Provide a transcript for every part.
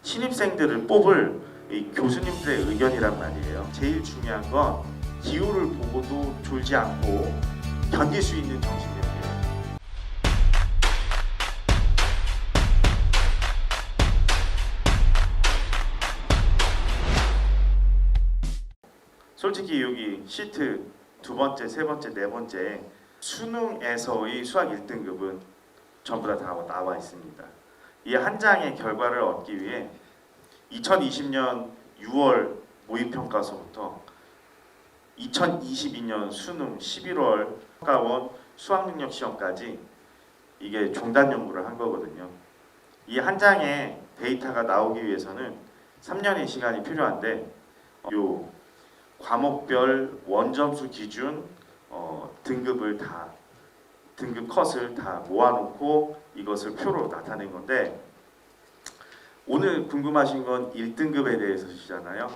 신입생들을 뽑을 이 교수님들의 의견이란 말이에요. 제일 중요한 건 기후를 보고도 졸지 않고 견딜 수 있는 정신력이에요. 솔직히 여기 시트 두 번째, 세 번째, 네 번째 수능에서의 수학 1등급은 전부 다 나와 있습니다. 이 한 장의 결과를 얻기 위해 2020년 6월 모의평가서부터 2022년 수능 11월 평가원 수학능력 시험까지 이게 종단 연구를 한 거거든요. 이 한 장의 데이터가 나오기 위해서는 3년의 시간이 필요한데 요 과목별 원점수 기준 등급을 다 등급 컷을 다 모아놓고 이것을 표로 나타낸 건데 오늘 궁금하신 건 1등급에 대해서시잖아요.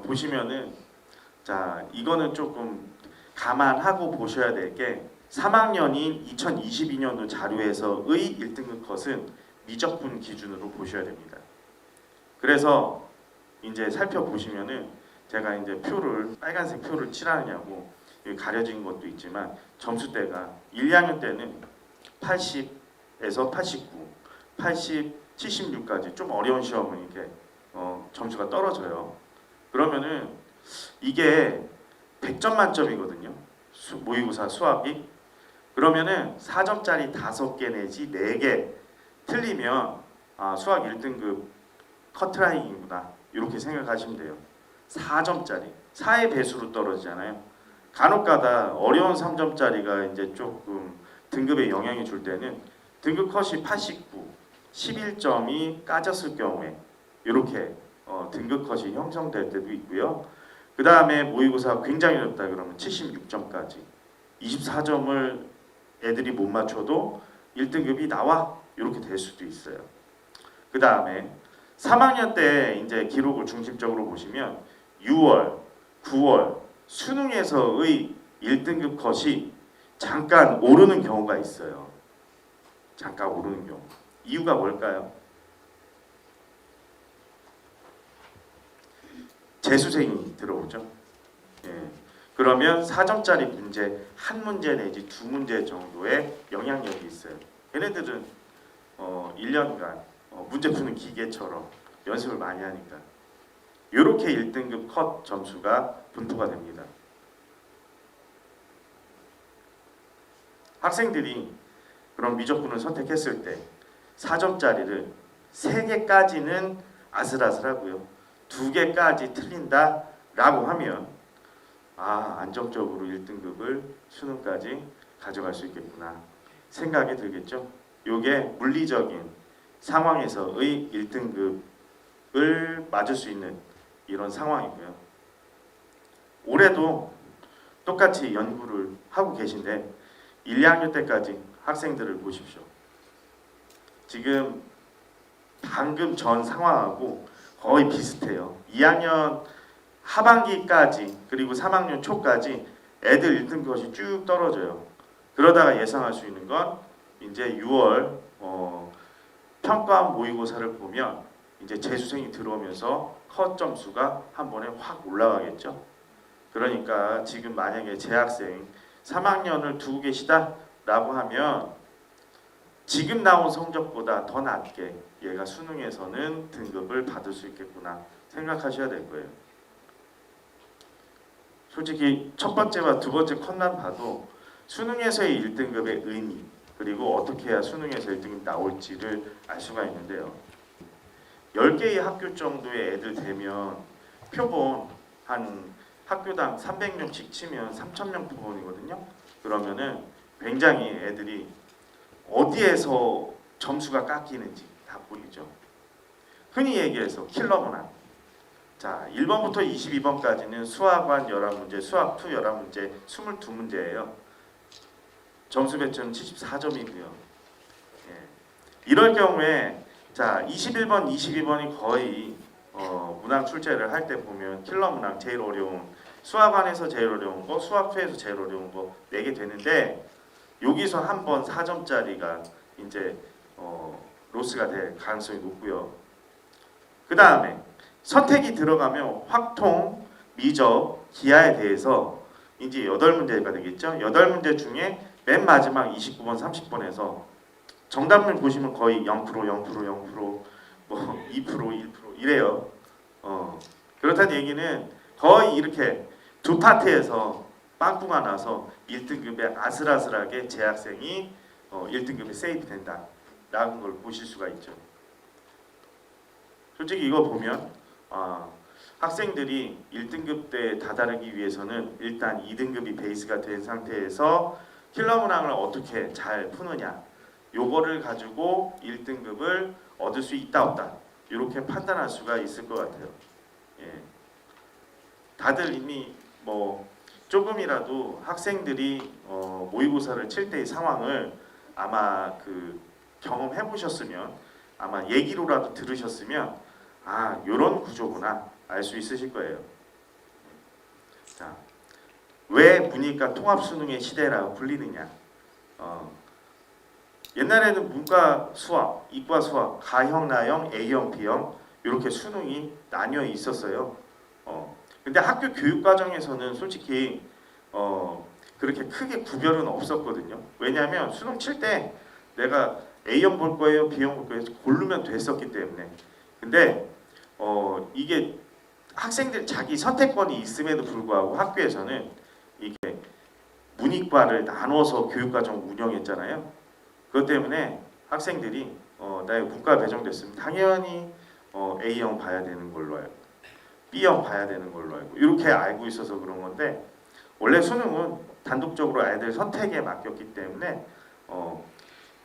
보시면은 자 이거는 조금 감안하고 보셔야 될 게 3학년인 2022년도 자료에서의 1등급 컷은 미적분 기준으로 보셔야 됩니다. 그래서 이제 살펴보시면은 제가 이제 표를 빨간색 표를 칠하느냐고 가려진 것도 있지만 점수대가 1, 2학년 때는 80에서 89, 80, 76까지 좀 어려운 시험은 이렇게 점수가 떨어져요. 그러면은 이게 100점 만점이거든요. 모의고사 수학이. 그러면은 4점짜리 5개 내지 4개 틀리면 수학 1등급 커트라인이구나 이렇게 생각하시면 돼요. 4점짜리 4의 배수로 떨어지잖아요. 간혹가다 어려운 3점짜리가 이제 조금 등급에 영향이 줄 때는 등급 컷이 89, 11점이 까졌을 경우에 이렇게 등급 컷이 형성될 때도 있고요. 그 다음에 모의고사 굉장히 어렵다 그러면 76점까지 24점을 애들이 못 맞춰도 1등급이 나와 이렇게 될 수도 있어요. 그 다음에 3학년 때 이제 기록을 중심적으로 보시면 6월, 9월 수능에서의 1등급 컷이 잠깐 오르는 경우가 있어요. 잠깐 오르는 경우. 이유가 뭘까요? 재수생이 들어오죠. 예. 그러면 4점짜리 문제 한 문제 내지 두 문제 정도의 영향력이 있어요. 얘네들은 1년간 문제 푸는 기계처럼 연습을 많이 하니까 이렇게 1등급 컷 점수가 분포가 됩니다. 학생들이 그런 미적분을 선택했을 때 4점짜리를 3개까지는 아슬아슬하고요. 2개까지 틀린다 라고 하면 안정적으로 1등급을 수능까지 가져갈 수 있겠구나 생각이 들겠죠. 이게 물리적인 상황에서의 1등급을 맞을 수 있는 이런 상황이고요. 올해도 똑같이 연구를 하고 계신데 1, 2학년 때까지 학생들을 보십시오. 지금 방금 전 상황하고 거의 비슷해요. 2학년 하반기까지 그리고 3학년 초까지 애들 1등급이 쭉 떨어져요. 그러다가 예상할 수 있는 건 이제 6월 평가원 모의고사를 보면 이제 재수생이 들어오면서 컷 점수가 한 번에 확 올라가겠죠. 그러니까 지금 만약에 재학생 3학년을 두고 계시다 라고 하면 지금 나온 성적보다 더 낮게 얘가 수능에서는 등급을 받을 수 있겠구나 생각하셔야 될 거예요. 솔직히 첫 번째와 두 번째 컷만 봐도 수능에서의 1등급의 의미 그리고 어떻게 해야 수능에서 1등급이 나올지를 알 수가 있는데요. 10개의 학교 정도의 애들 되면 표본 한 학교당 300명씩 치면 3,000명 표본이거든요. 그러면은 굉장히 애들이 어디에서 점수가 깎이는지 다 보이죠. 흔히 얘기해서 킬러 문항. 자, 1번부터 22번까지는 수학원 11문제, 수학 2 11문제, 22문제예요. 점수 배점은 74점이고요. 예. 이럴 경우에 자, 21번, 22번이 거의 문항 출제를 할 때 보면 킬러 문항 제일 어려운 수학원에서 제일 어려운 거, 수학 2에서 제일 어려운 거 내게 되는데 여기서 한 번 4점짜리가 이제 로스가 될 가능성이 높고요. 그 다음에 선택이 들어가면 확통, 미적, 기하에 대해서 이제 8문제가 되겠죠. 8문제 중에 맨 마지막 29번, 30번에서 정답을 보시면 거의 0%, 0%, 0%, 뭐 2%, 1% 이래요. 그렇다는 얘기는 거의 이렇게 두 파트에서 빵꾸가 나서 1등급에 아슬아슬하게 재학생이 1등급에 세이브 된다라는 걸 보실 수가 있죠. 솔직히 이거 보면 학생들이 1등급 때 다다르기 위해서는 일단 2등급이 베이스가 된 상태에서 킬러 문항을 어떻게 잘 푸느냐 요거를 가지고 1등급을 얻을 수 있다 없다 이렇게 판단할 수가 있을 것 같아요. 예. 다들 이미 뭐 조금이라도 학생들이 모의고사를 칠 때의 상황을 아마 그 경험해 보셨으면 아마 얘기로라도 들으셨으면 요런 구조구나 알 수 있으실 거예요. 자, 왜 문이과 통합 수능의 시대라고 불리느냐? 옛날에는 문과 수학, 이과 수학, 가형, 나형, A형, B형 이렇게 수능이 나뉘어 있었어요. 근데 학교 교육 과정에서는 솔직히 그렇게 크게 구별은 없었거든요. 왜냐하면 수능 칠 때 내가 A형 볼 거예요, B형 볼 거예요 고르면 됐었기 때문에. 근데 이게 학생들 자기 선택권이 있음에도 불구하고 학교에서는 이게 문이과를 나눠서 교육과정 운영했잖아요. 그것 때문에 학생들이 나 문과 배정됐으면 당연히 A형 봐야 되는 걸로 알고 B형 봐야 되는 걸로 알고 이렇게 알고 있어서 그런 건데 원래 수능은 단독적으로 아이들 선택에 맡겼기 때문에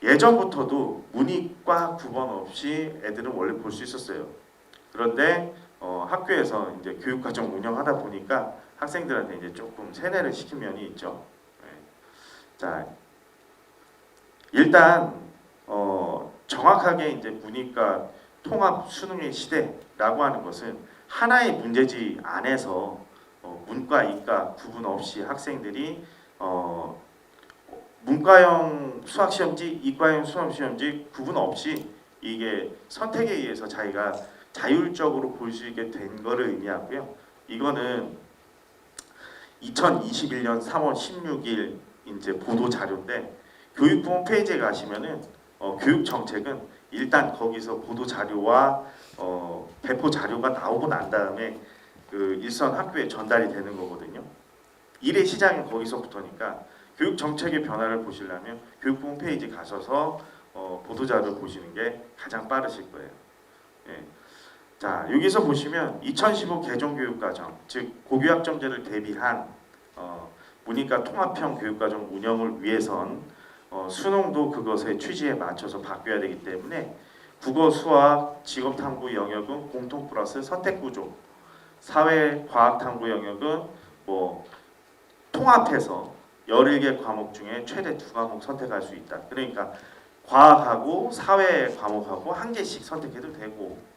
예전부터도 문이과 구분 없이 애들은 원래 볼 수 있었어요. 그런데 학교에서 이제 교육과정 운영하다 보니까 학생들한테 이제 조금 세뇌를 시킨 면이 있죠. 네. 자, 일단 정확하게 이제 문이과 통합 수능의 시대라고 하는 것은 하나의 문제지 안에서 문과, 이과 구분 없이 학생들이 문과형 수학시험지, 이과형 수학시험지 구분 없이 이게 선택에 의해서 자기가 자율적으로 볼 수 있게 된 거를 의미하고요. 이거는 2021년 3월 16일 이제 보도 자료인데 교육부 홈페이지에 가시면은 교육 정책은 일단 거기서 보도 자료와 배포 자료가 나오고 난 다음에 그 일선 학교에 전달이 되는 거거든요. 일의 시작은 거기서부터니까 교육 정책의 변화를 보시려면 교육부 홈페이지 가셔서 보도 자료 보시는 게 가장 빠르실 거예요. 예. 자, 여기서 보시면 2015 개정교육과정, 즉 고교학점제를 대비한 문이과 통합형 교육과정 운영을 위해선 수능도 그것의 취지에 맞춰서 바뀌어야 되기 때문에 국어, 수학, 직업탐구 영역은 공통 플러스 선택구조, 사회, 과학탐구 영역은 뭐 통합해서 11개 과목 중에 최대 2과목 선택할 수 있다. 그러니까 과학하고 사회 과목하고 한 개씩 선택해도 되고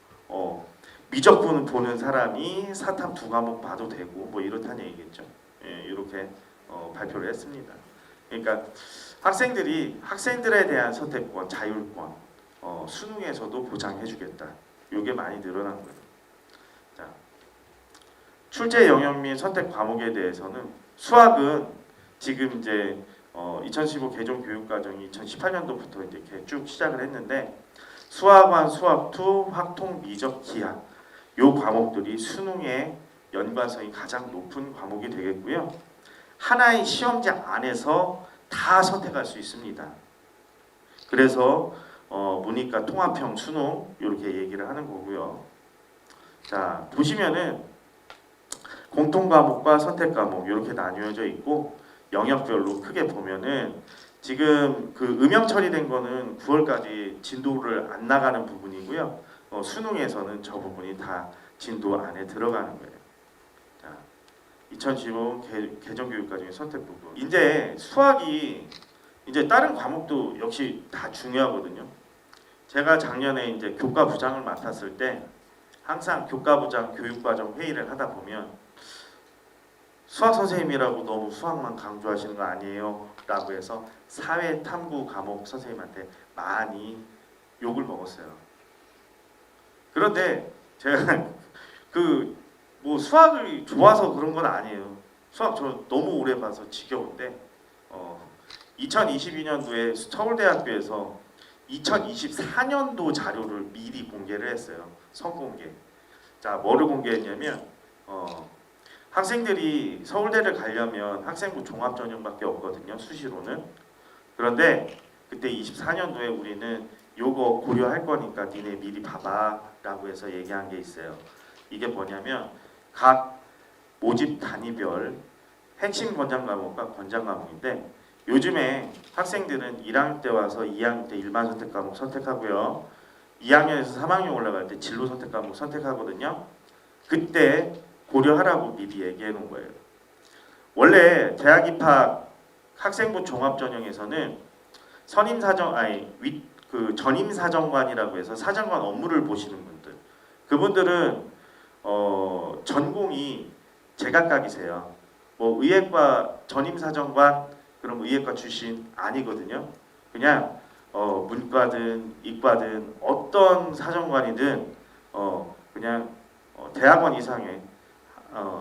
미적분 보는 사람이 사탐 2과목 봐도 되고 뭐 이렇다는 얘기겠죠. 예, 이렇게 발표를 했습니다. 그러니까 학생들에 대한 선택권, 자율권 수능에서도 보장해주겠다. 이게 많이 늘어난 거예요. 자, 출제 영역 및 선택 과목에 대해서는 수학은 지금 이제 2015 개정 교육과정이 2018년도부터 이렇게 쭉 시작을 했는데 수학원, 수학2, 확통, 미적, 기하 요 과목들이 수능의 연관성이 가장 높은 과목이 되겠고요. 하나의 시험지 안에서 다 선택할 수 있습니다. 그래서 문이과 통합형 수능 이렇게 얘기를 하는 거고요. 자, 보시면은 공통 과목과 선택 과목 이렇게 나뉘어져 있고 영역별로 크게 보면은 지금 그 음영 처리된 거는 9월까지 진도를 안 나가는 부분이고요. 수능에서는 저 부분이 다 진도 안에 들어가는 거예요. 자, 2015 개정교육과정의 선택 부분. 이제 수학이 이제 다른 과목도 역시 다 중요하거든요. 제가 작년에 이제 교과부장을 맡았을 때 항상 교과부장 교육과정 회의를 하다 보면 수학 선생님이라고 너무 수학만 강조하시는 거 아니에요? 라고 해서 사회 탐구 과목 선생님한테 많이 욕을 먹었어요. 그런데 제가 그 뭐 수학이 좋아서 그런 건 아니에요. 수학 저 너무 오래 봐서 지겨운데 2022년도에 서울대학교에서 2024년도 자료를 미리 공개를 했어요. 선공개. 자, 뭐를 공개했냐면 학생들이 서울대를 가려면 학생부 종합전형밖에 없거든요. 수시로는. 그런데 그때 24년도에 우리는 요거 고려할 거니까 니네 미리 봐봐 라고 해서 얘기한 게 있어요. 이게 뭐냐면 각 모집 단위별 핵심 권장 과목과 권장 과목인데 요즘에 학생들은 1학년 때 와서 2학년 때 일반 선택 과목 선택하고요. 2학년에서 3학년 올라갈 때 진로 선택 과목 선택하거든요. 그때 고려하라고 미리 얘기해 놓은 거예요. 원래 대학 입학 학생부 종합 전형에서는 전임 사정관이라고 해서 사정관 업무를 보시는 분들, 그분들은 전공이 제각각이세요. 뭐 의예과 전임 사정관 그럼 의예과 출신 아니거든요. 그냥 문과든 이과든 어떤 사정관이든 그냥 대학원 이상의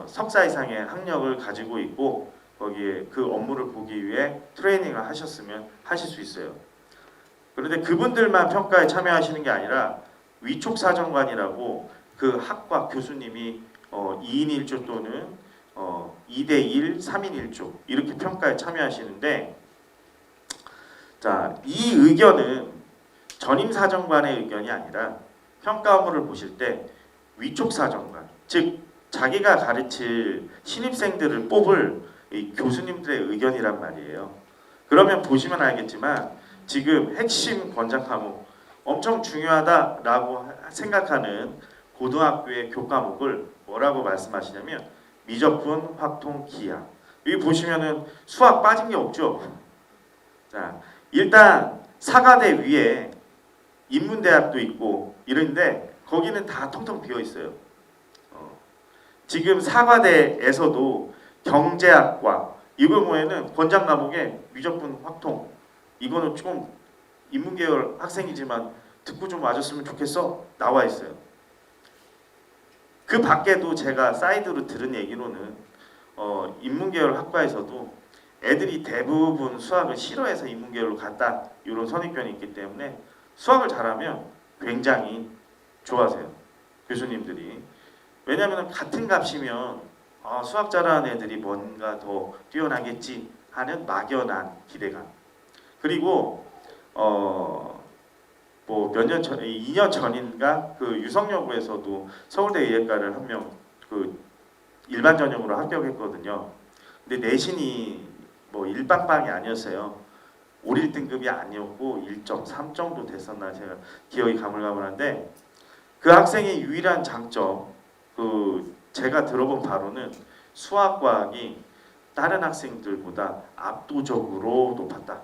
석사 이상의 학력을 가지고 있고 거기에 그 업무를 보기 위해 트레이닝을 하셨으면 하실 수 있어요. 그런데 그분들만 평가에 참여하시는 게 아니라 위촉 사정관이라고 그 학과 교수님이 2인 1조 또는 2대 1, 3인 1조 이렇게 평가에 참여하시는데 자, 이 의견은 전임 사정관의 의견이 아니라 평가 업무를 보실 때 위촉 사정관, 즉 자기가 가르칠 신입생들을 뽑을 이 교수님들의 의견이란 말이에요. 그러면 보시면 알겠지만 지금 핵심 권장 과목 엄청 중요하다라고 생각하는 고등학교의 교과목을 뭐라고 말씀하시냐면 미적분, 확통, 기하. 여기 보시면은 수학 빠진 게 없죠. 자, 일단 사가대 위에 인문대학도 있고 이런데 거기는 다 텅텅 비어 있어요. 지금 사과대에서도 경제학과 이 경우에는 권장 과목에 미적분, 확통 이거는 좀 인문계열 학생이지만 듣고 좀 와줬으면 좋겠어 나와 있어요. 그 밖에도 제가 사이드로 들은 얘기로는 인문계열 학과에서도 애들이 대부분 수학을 싫어해서 인문계열로 갔다 이런 선입견이 있기 때문에 수학을 잘하면 굉장히 좋아하세요 교수님들이. 왜냐하면 같은 값이면 수학 잘하는 애들이 뭔가 더 뛰어나겠지 하는 막연한 기대감. 그리고 뭐 몇 년 전, 2년 전인가 그 유성여고에서도 서울대 의예과를 한 명 그 일반 전형으로 합격했거든요. 근데 내신이 뭐 일빵빵이 아니었어요. 5, 1등급이 아니었고 1.3 정도 됐었나 제가 기억이 가물가물한데 그 학생의 유일한 장점 그 제가 들어본 바로는 수학과학이 다른 학생들보다 압도적으로 높았다.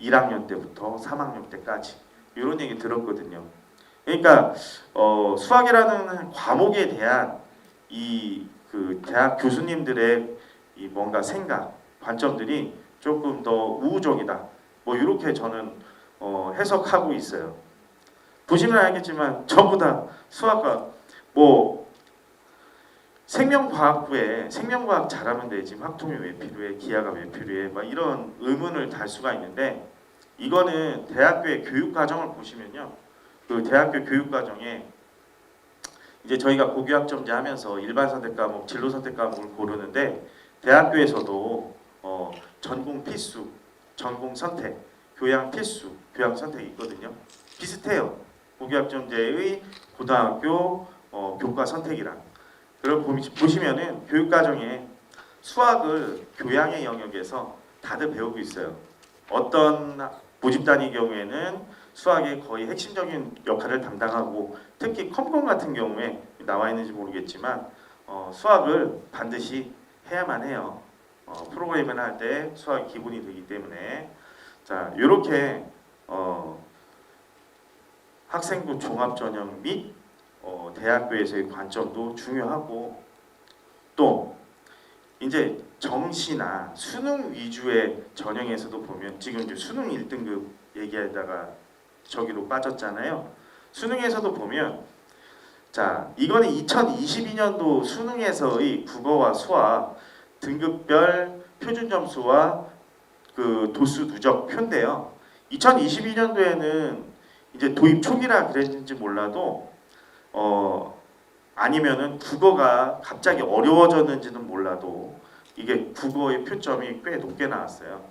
1학년 때부터 3학년 때까지 이런 얘기 들었거든요. 그러니까 수학이라는 과목에 대한 이 그 대학 교수님들의 이 뭔가 생각 관점들이 조금 더 우호적이다. 뭐 이렇게 저는 해석하고 있어요. 보시면 알겠지만 전부 다 수학과 뭐 생명과학부에 생명과학 잘하면 되지 확통이 왜 필요해 기하가 왜 필요해 막 이런 의문을 달 수가 있는데 이거는 대학교의 교육과정을 보시면요 그 대학교 교육과정에 이제 저희가 고교학점제 하면서 일반 선택 과목 진로 선택 과목을 고르는데 대학교에서도 전공 필수 전공 선택 교양 필수 교양 선택이 있거든요. 비슷해요. 고교학점제의 고등학교 교과 선택이랑. 그리고 보시면은 교육과정에 수학을 교양의 영역에서 다들 배우고 있어요. 어떤 모집단의 경우에는 수학의 거의 핵심적인 역할을 담당하고 특히 컴공 같은 경우에 나와 있는지 모르겠지만 수학을 반드시 해야만 해요. 프로그래밍을 할 때 수학이 기본이 되기 때문에 자 이렇게 학생부 종합전형 및 대학교에서의 관점도 중요하고 또 이제 정시나 수능 위주의 전형에서도 보면 지금 이제 수능 1등급 얘기하다가 저기로 빠졌잖아요. 수능에서도 보면 자, 이거는 2022년도 수능에서의 국어와 수학 등급별 표준 점수와 그 도수 누적 표인데요. 2022년도에는 이제 도입 초기라 그랬는지 몰라도 아니면은 국어가 갑자기 어려워졌는지는 몰라도 이게 국어의 표점이 꽤 높게 나왔어요.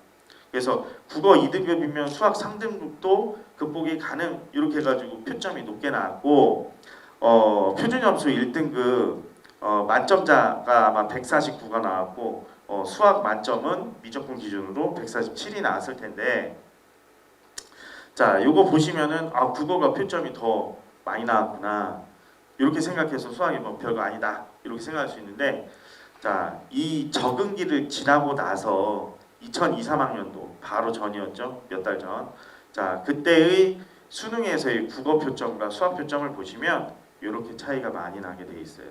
그래서 국어 2등급이면 수학 3등급도 극복이 가능 이렇게 해가지고 표점이 높게 나왔고 표준 점수 1등급 만점자가 아마 149가 나왔고 수학 만점은 미적분 기준으로 147이 나왔을 텐데 자 요거 보시면은 아 국어가 표점이 더 많이 나왔구나 이렇게 생각해서 수학이 뭐 별거 아니다 이렇게 생각할 수 있는데 자 이 적응기를 지나고 나서 2023학년도 바로 전이었죠 몇 달 전. 자 그때의 수능에서의 국어 표점과 수학 표점을 보시면 이렇게 차이가 많이 나게 돼 있어요.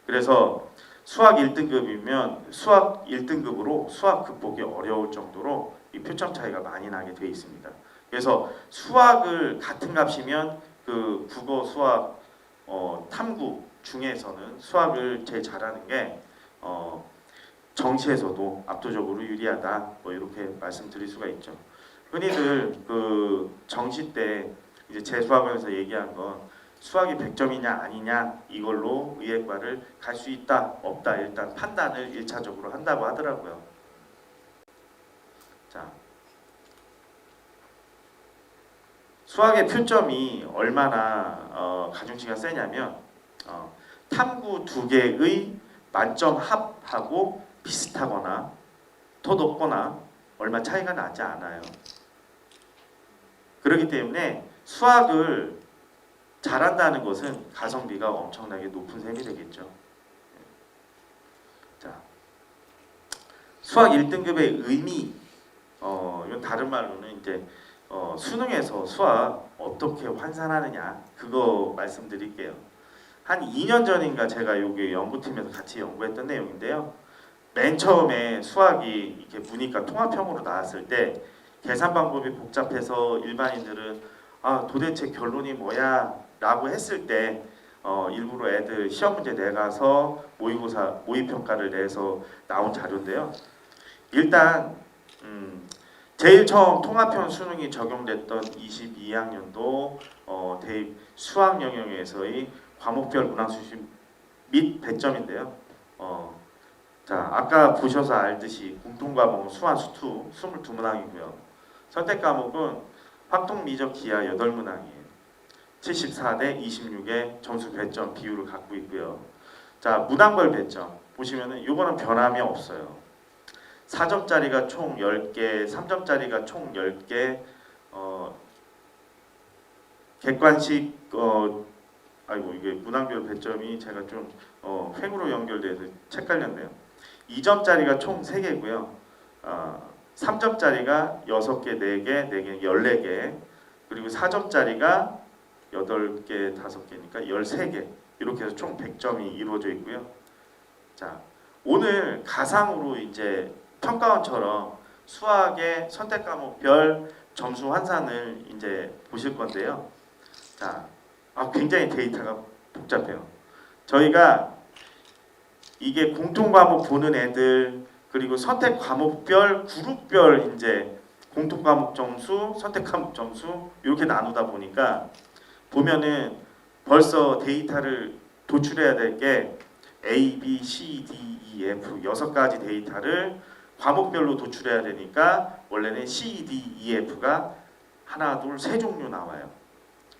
그래서 수학 1등급이면 수학 1등급으로 수학 극복이 어려울 정도로 이 표점 차이가 많이 나게 돼 있습니다. 그래서 수학을 같은 값이면 그 국어, 수학, 탐구 중에서는 수학을 제일 잘하는 게 정시에서도 압도적으로 유리하다. 뭐 이렇게 말씀드릴 수가 있죠. 흔히들 그 정시 때 이제 재수학원에서 얘기한 건 수학이 100점이냐 아니냐 이걸로 의예과를 갈 수 있다 없다 일단 판단을 1차적으로 한다고 하더라고요. 자, 수학의 표점이 얼마나 가중치가 세냐면 탐구 두 개의 만점 합하고 비슷하거나 더 높거나 얼마 차이가 나지 않아요. 그렇기 때문에 수학을 잘한다는 것은 가성비가 엄청나게 높은 셈이 되겠죠. 자, 수학 1등급의 의미, 이건 다른 말로는 이제 수능에서 수학 어떻게 환산하느냐 그거 말씀드릴게요. 한 2년 전인가 제가 여기 연구팀에서 같이 연구했던 내용인데요. 맨 처음에 수학이 이렇게 문이과 통합형으로 나왔을 때 계산 방법이 복잡해서 일반인들은 아 도대체 결론이 뭐야 라고 했을 때 일부러 애들 시험 문제 내가서 모의고사 모의평가를 내서 나온 자료인데요. 일단 제일 처음 통합형 수능이 적용됐던 22학년도 대입 수학 영역에서의 과목별 문항수식 및 배점인데요. 자 아까 보셔서 알듯이 공통과목은 수한 수투 22문항이고요. 선택과목은 확통 미적 기하 8문항이에요. 74대 26의 점수 배점 비율을 갖고 있고요. 자 문항별 배점 보시면은 이거는 변함이 없어요. 4점짜리가 총 10개, 3점짜리가 총 10개, 객관식 아이고 이게 문항별 배점이 제가 좀 횡으로 연결돼서 헷갈렸네요. 2점짜리가 총 3개고요. 3점짜리가 6개, 4개, 4개, 14개 그리고 4점짜리가 8개, 5개니까 13개 이렇게 해서 총 100점이 이루어져 있고요. 자 오늘 가상으로 이제 평가원처럼 수학의 선택 과목별 점수 환산을 이제 보실 건데요. 자, 굉장히 데이터가 복잡해요. 저희가 이게 공통 과목 보는 애들 그리고 선택 과목별 그룹별 이제 공통 과목 점수, 선택 과목 점수 이렇게 나누다 보니까 보면은 벌써 데이터를 도출해야 될 게 A, B, C, D, E, F 6가지 데이터를 과목별로 도출해야 되니까 원래는 C, D, E, F가 하나, 둘, 세 종류 나와요.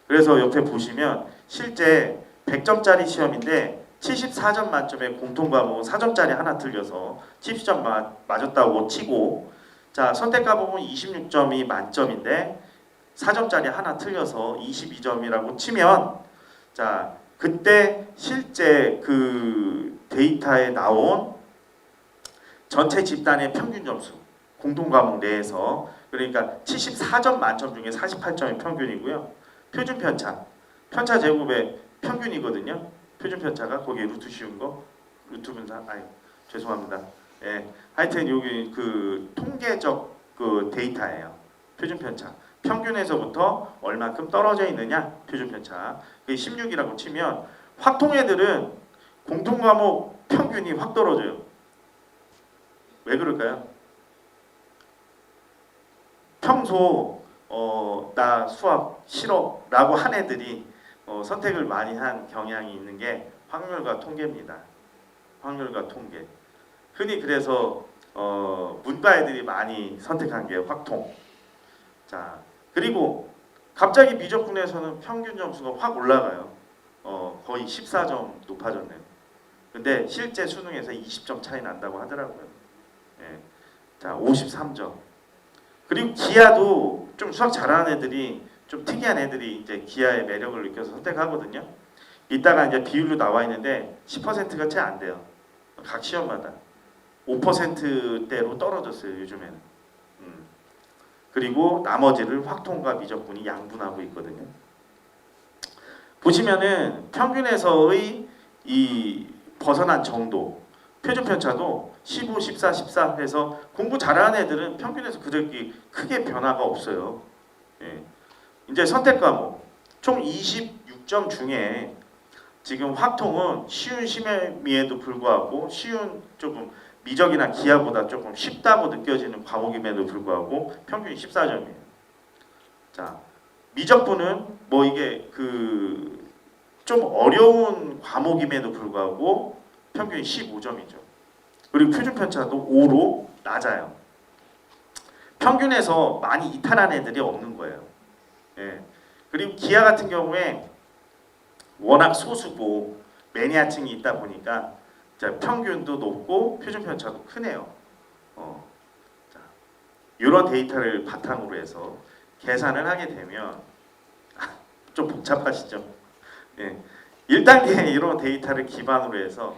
그래서 옆에 보시면 실제 100점짜리 시험인데 74점 만점에 공통 과목은 4점짜리 하나 틀려서 70점 맞았다고 치고 자 선택 과목은 26점이 만점인데 4점짜리 하나 틀려서 22점이라고 치면 자 그때 실제 그 데이터에 나온 전체 집단의 평균 점수 공통 과목 내에서 그러니까 74점 만점 중에 48점이 평균이고요. 표준 편차 편차 제곱의 평균이거든요. 표준 편차가 거기에 루트 씌운 거 루트 분산 죄송합니다. 예, 하여튼 여기 그 통계적 그 데이터예요. 표준 편차 평균에서부터 얼마큼 떨어져 있느냐 표준 편차 그게 16이라고 치면 확통 애들은 공통 과목 평균이 확 떨어져요. 왜 그럴까요? 평소 나 수학 싫어 라고 한 애들이 선택을 많이 한 경향이 있는 게 확률과 통계입니다. 확률과 통계. 흔히 그래서 문과 애들이 많이 선택한 게 확통. 자, 그리고 갑자기 미적분에서는 평균 점수가 확 올라가요. 거의 14점 높아졌네요. 근데 실제 수능에서 20점 차이 난다고 하더라고요. 예. 자, 53점. 그리고 기하도 좀 수학 잘하는 애들이 좀 특이한 애들이 이제 기하의 매력을 느껴서 선택하거든요. 이따가 이제 비율로 나와 있는데 10%가 채 안 돼요. 각 시험마다 5%대로 떨어졌어요 요즘에는. 그리고 나머지를 확통과 미적분이 양분하고 있거든요. 보시면은 평균에서의 이 벗어난 정도, 표준 편차도 15, 14, 14 해서 공부 잘하는 애들은 평균에서 그렇게 크게 변화가 없어요. 예. 이제 선택 과목 총 26점 중에 지금 확통은 쉬운 시험임에도 불구하고 쉬운 조금 미적이나 기하보다 조금 쉽다고 느껴지는 과목임에도 불구하고 평균이 14점이에요. 자, 미적분은 뭐 이게 그 좀 어려운 과목임에도 불구하고 평균이 15점이죠. 그리고 표준 편차도 5로 낮아요. 평균에서 많이 이탈한 애들이 없는 거예요. 예. 그리고 기하 같은 경우에 워낙 소수고 매니아층이 있다 보니까 평균도 높고 표준 편차도 크네요. 자, 이런 데이터를 바탕으로 해서 계산을 하게 되면 좀 복잡하시죠? 예. 1단계 이런 데이터를 기반으로 해서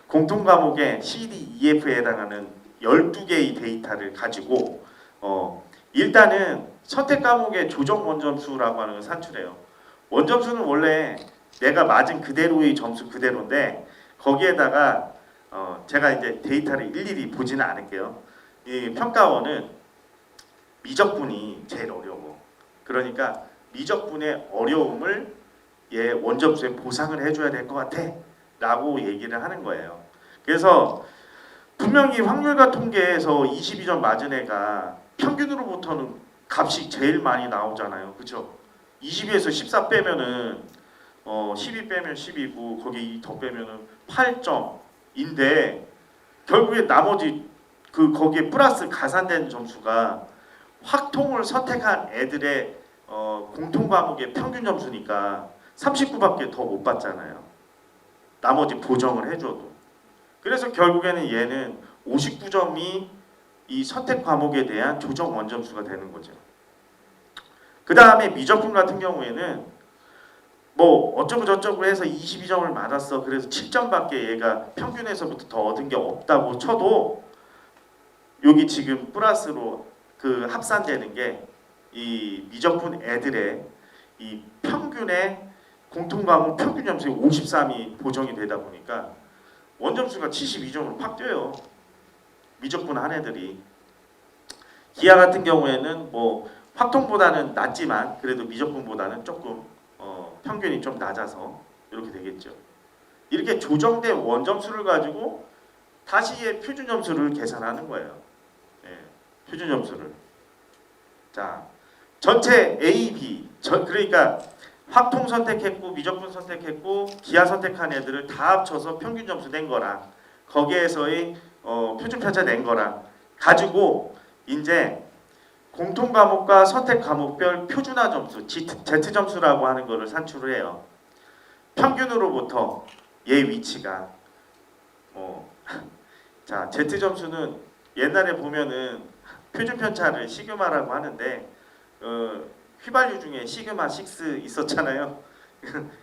공통 과목의 CD, EF에 해당하는 12개의 데이터를 가지고 일단은 선택 과목의 조정 원점수라고 하는 걸 산출해요. 원점수는 원래 내가 맞은 그대로의 점수 그대로인데 거기에다가 제가 이제 데이터를 일일이 보지는 않을게요. 이 평가원은 미적분이 제일 어려워. 그러니까 미적분의 어려움을 얘 원점수에 보상을 해줘야 될 것 같아 라고 얘기를 하는 거예요. 그래서 분명히 확률과 통계에서 22점 맞은 애가 평균으로부터는 값이 제일 많이 나오잖아요. 그렇죠? 22에서 14 빼면은 12 빼면 12고 거기 더 빼면은 8점인데 결국에 나머지 그 거기에 플러스 가산된 점수가 확통을 선택한 애들의 공통 과목의 평균 점수니까 39밖에 더 못 받잖아요. 나머지 보정을 해줘도. 그래서 결국에는 얘는 59점이 이 선택 과목에 대한 조정 원점수가 되는 거죠. 그 다음에 미적분 같은 경우에는 뭐 어쩌고 저쩌고 해서 22점을 맞았어. 그래서 7점밖에 얘가 평균에서부터 더 얻은 게 없다고 쳐도 여기 지금 플러스로 그 합산되는 게 이 미적분 애들의 이 평균의 공통 과목 평균 점수의 53이 보정이 되다 보니까 원점수가 72점으로 팍 뛰어요. 미적분 한 애들이. 기하 같은 경우에는 뭐 확통보다는 낮지만 그래도 미적분보다는 조금 평균이 좀 낮아서 이렇게 되겠죠. 이렇게 조정된 원점수를 가지고 다시 표준 점수를 계산하는 거예요. 예, 표준 점수를. 자, 전체 A, B 그러니까 확통 선택했고 미적분 선택했고 기하 선택한 애들을 다 합쳐서 평균 점수 낸 거랑 거기에서의 표준 편차 낸 거랑 가지고 이제 공통 과목과 선택 과목별 표준화 점수 Z 점수라고 하는 거를 산출을 해요. 평균으로부터 얘 위치가 자 Z 점수는 옛날에 보면은 표준 편차를 시그마라고 하는데 휘발유 중에 시그마 6 있었잖아요.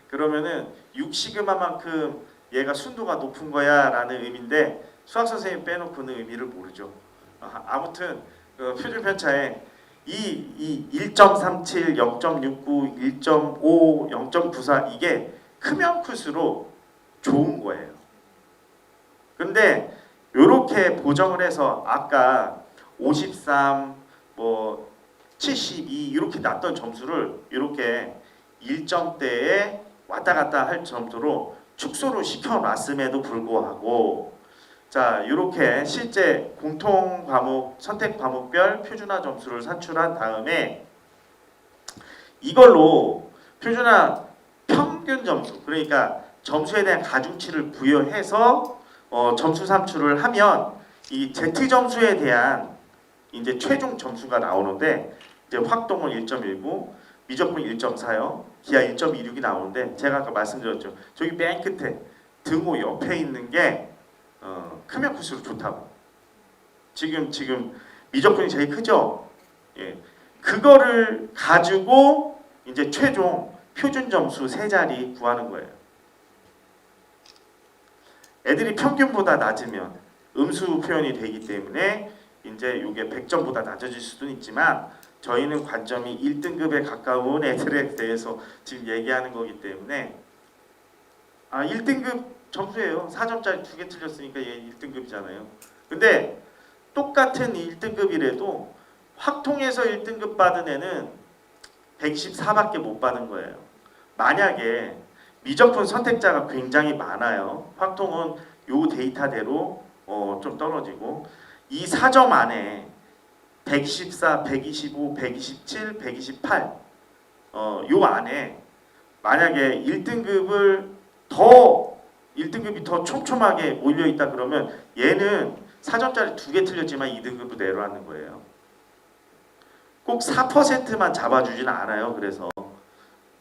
그러면은 6 시그마만큼 얘가 순도가 높은 거야라는 의미인데 수학 선생님 빼놓고는 의미를 모르죠. 아무튼 표준 편차에 이 1.37, 0.69, 1.5, 0.94 이게 크면 클수록 좋은 거예요. 근데 이렇게 보정을 해서 아까 53, 뭐 72 이렇게 났던 점수를 이렇게 1점대에 왔다 갔다 할 정도로 축소를 시켜놨음에도 불구하고 자 이렇게 실제 공통 과목 선택 과목별 표준화 점수를 산출한 다음에 이걸로 표준화 평균 점수 그러니까 점수에 대한 가중치를 부여해서 점수 산출을 하면 이 Z 점수에 대한 이제 최종 점수가 나오는데 이제 확동은 1.19, 미적분 1.40, 기하 1.26이 나오는데 제가 아까 말씀드렸죠. 저기 맨 끝에 등호 옆에 있는 게 크면 클수록 좋다고. 지금 미적분이 제일 크죠. 예, 그거를 가지고 이제 최종 표준 점수 세 자리 구하는 거예요. 애들이 평균보다 낮으면 음수 표현이 되기 때문에 이제 이게 100점보다 낮아질 수도 있지만 저희는 관점이 1등급에 가까운 애들에 대해서 지금 얘기하는 거기 때문에 1등급 점수예요. 4점짜리 2개 틀렸으니까 얘 1등급이잖아요. 근데 똑같은 1등급이라도 확통에서 1등급 받은 애는 124밖에 못 받은 거예요. 만약에 미적분 선택자가 굉장히 많아요. 확통은 요 데이터대로 좀 떨어지고 이 4점 안에 114, 125, 127, 128 요 안에 만약에 1등급이 더 촘촘하게 몰려 있다 그러면 얘는 4점짜리 2개 틀렸지만 2등급으로 내려가는 거예요. 꼭 4%만 잡아주지는 않아요. 그래서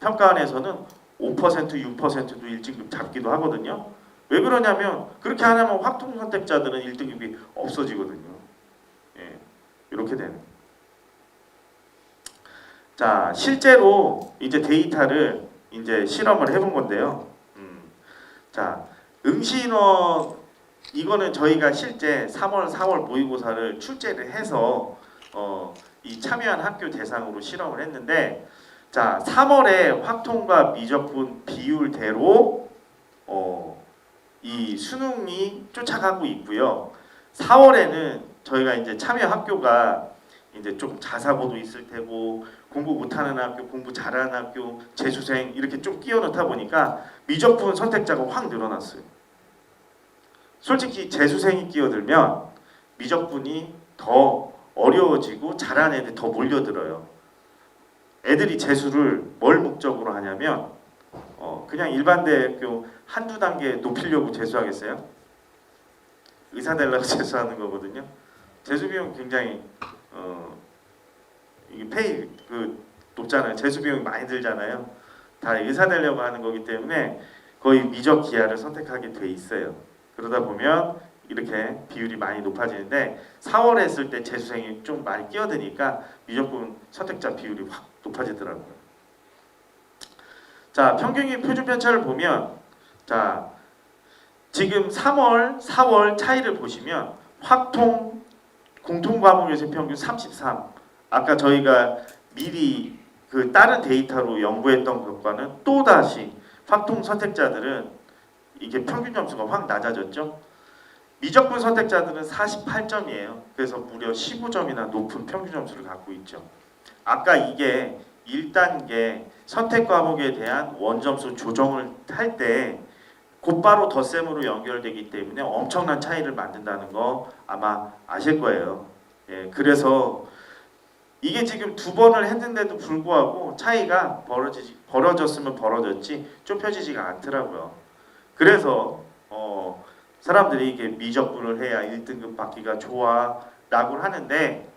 평가원에서는 5%, 6%도 1등급 잡기도 하거든요. 왜 그러냐면 그렇게 안 하면 확통 선택자들은 1등급이 없어지거든요. 예, 이렇게 되는. 자, 실제로 이제 데이터를 이제 실험을 해본 건데요. 자, 응시인원 이거는 저희가 실제 3월, 4월 모의고사를 출제를 해서 이 참여한 학교 대상으로 실험을 했는데 자 3월에 확통과 미적분 비율대로 이 수능이 쫓아가고 있고요. 4월에는 저희가 이제 참여 학교가 이제 좀 자사고도 있을 테고 공부 못하는 학교, 공부 잘하는 학교, 재수생 이렇게 좀 끼워 넣다 보니까 미적분 선택자가 확 늘어났어요. 솔직히 재수생이 끼어들면 미적분이 더 어려워지고 잘하는 애들 더 몰려들어요. 애들이 재수를 뭘 목적으로 하냐면 그냥 일반대학교 한두 단계 높이려고 재수하겠어요? 의사 되려고 재수하는 거거든요. 재수 비용 굉장히 이게 페이 높잖아요. 재수 비용이 많이 들잖아요. 다 의사 되려고 하는 거기 때문에 거의 미적 기하를 선택하게 돼 있어요. 그러다 보면 이렇게 비율이 많이 높아지는데 4월에 했을 때 재수생이 좀 많이 끼어드니까 미적분 선택자 비율이 확 높아지더라고요. 자, 평균이 표준 편차를 보면 자 지금 3월, 4월 차이를 보시면 확통 공통 과목에서 평균 33. 아까 저희가 미리 그 다른 데이터로 연구했던 것과는 또 다시 확통 선택자들은 이게 평균 점수가 확 낮아졌죠. 미적분 선택자들은 48점이에요. 그래서 무려 15점이나 높은 평균 점수를 갖고 있죠. 아까 이게 1단계 선택 과목에 대한 원점수 조정을 할 때 곧바로 덧셈으로 연결되기 때문에 엄청난 차이를 만든다는 거 아마 아실 거예요. 예, 그래서 이게 지금 2번을 했는데도 불구하고 차이가 벌어졌으면 벌어졌지 좁혀지지가 않더라고요. 그래서 사람들이 이게 미적분을 해야 1등급 받기가 좋아 라고 하는데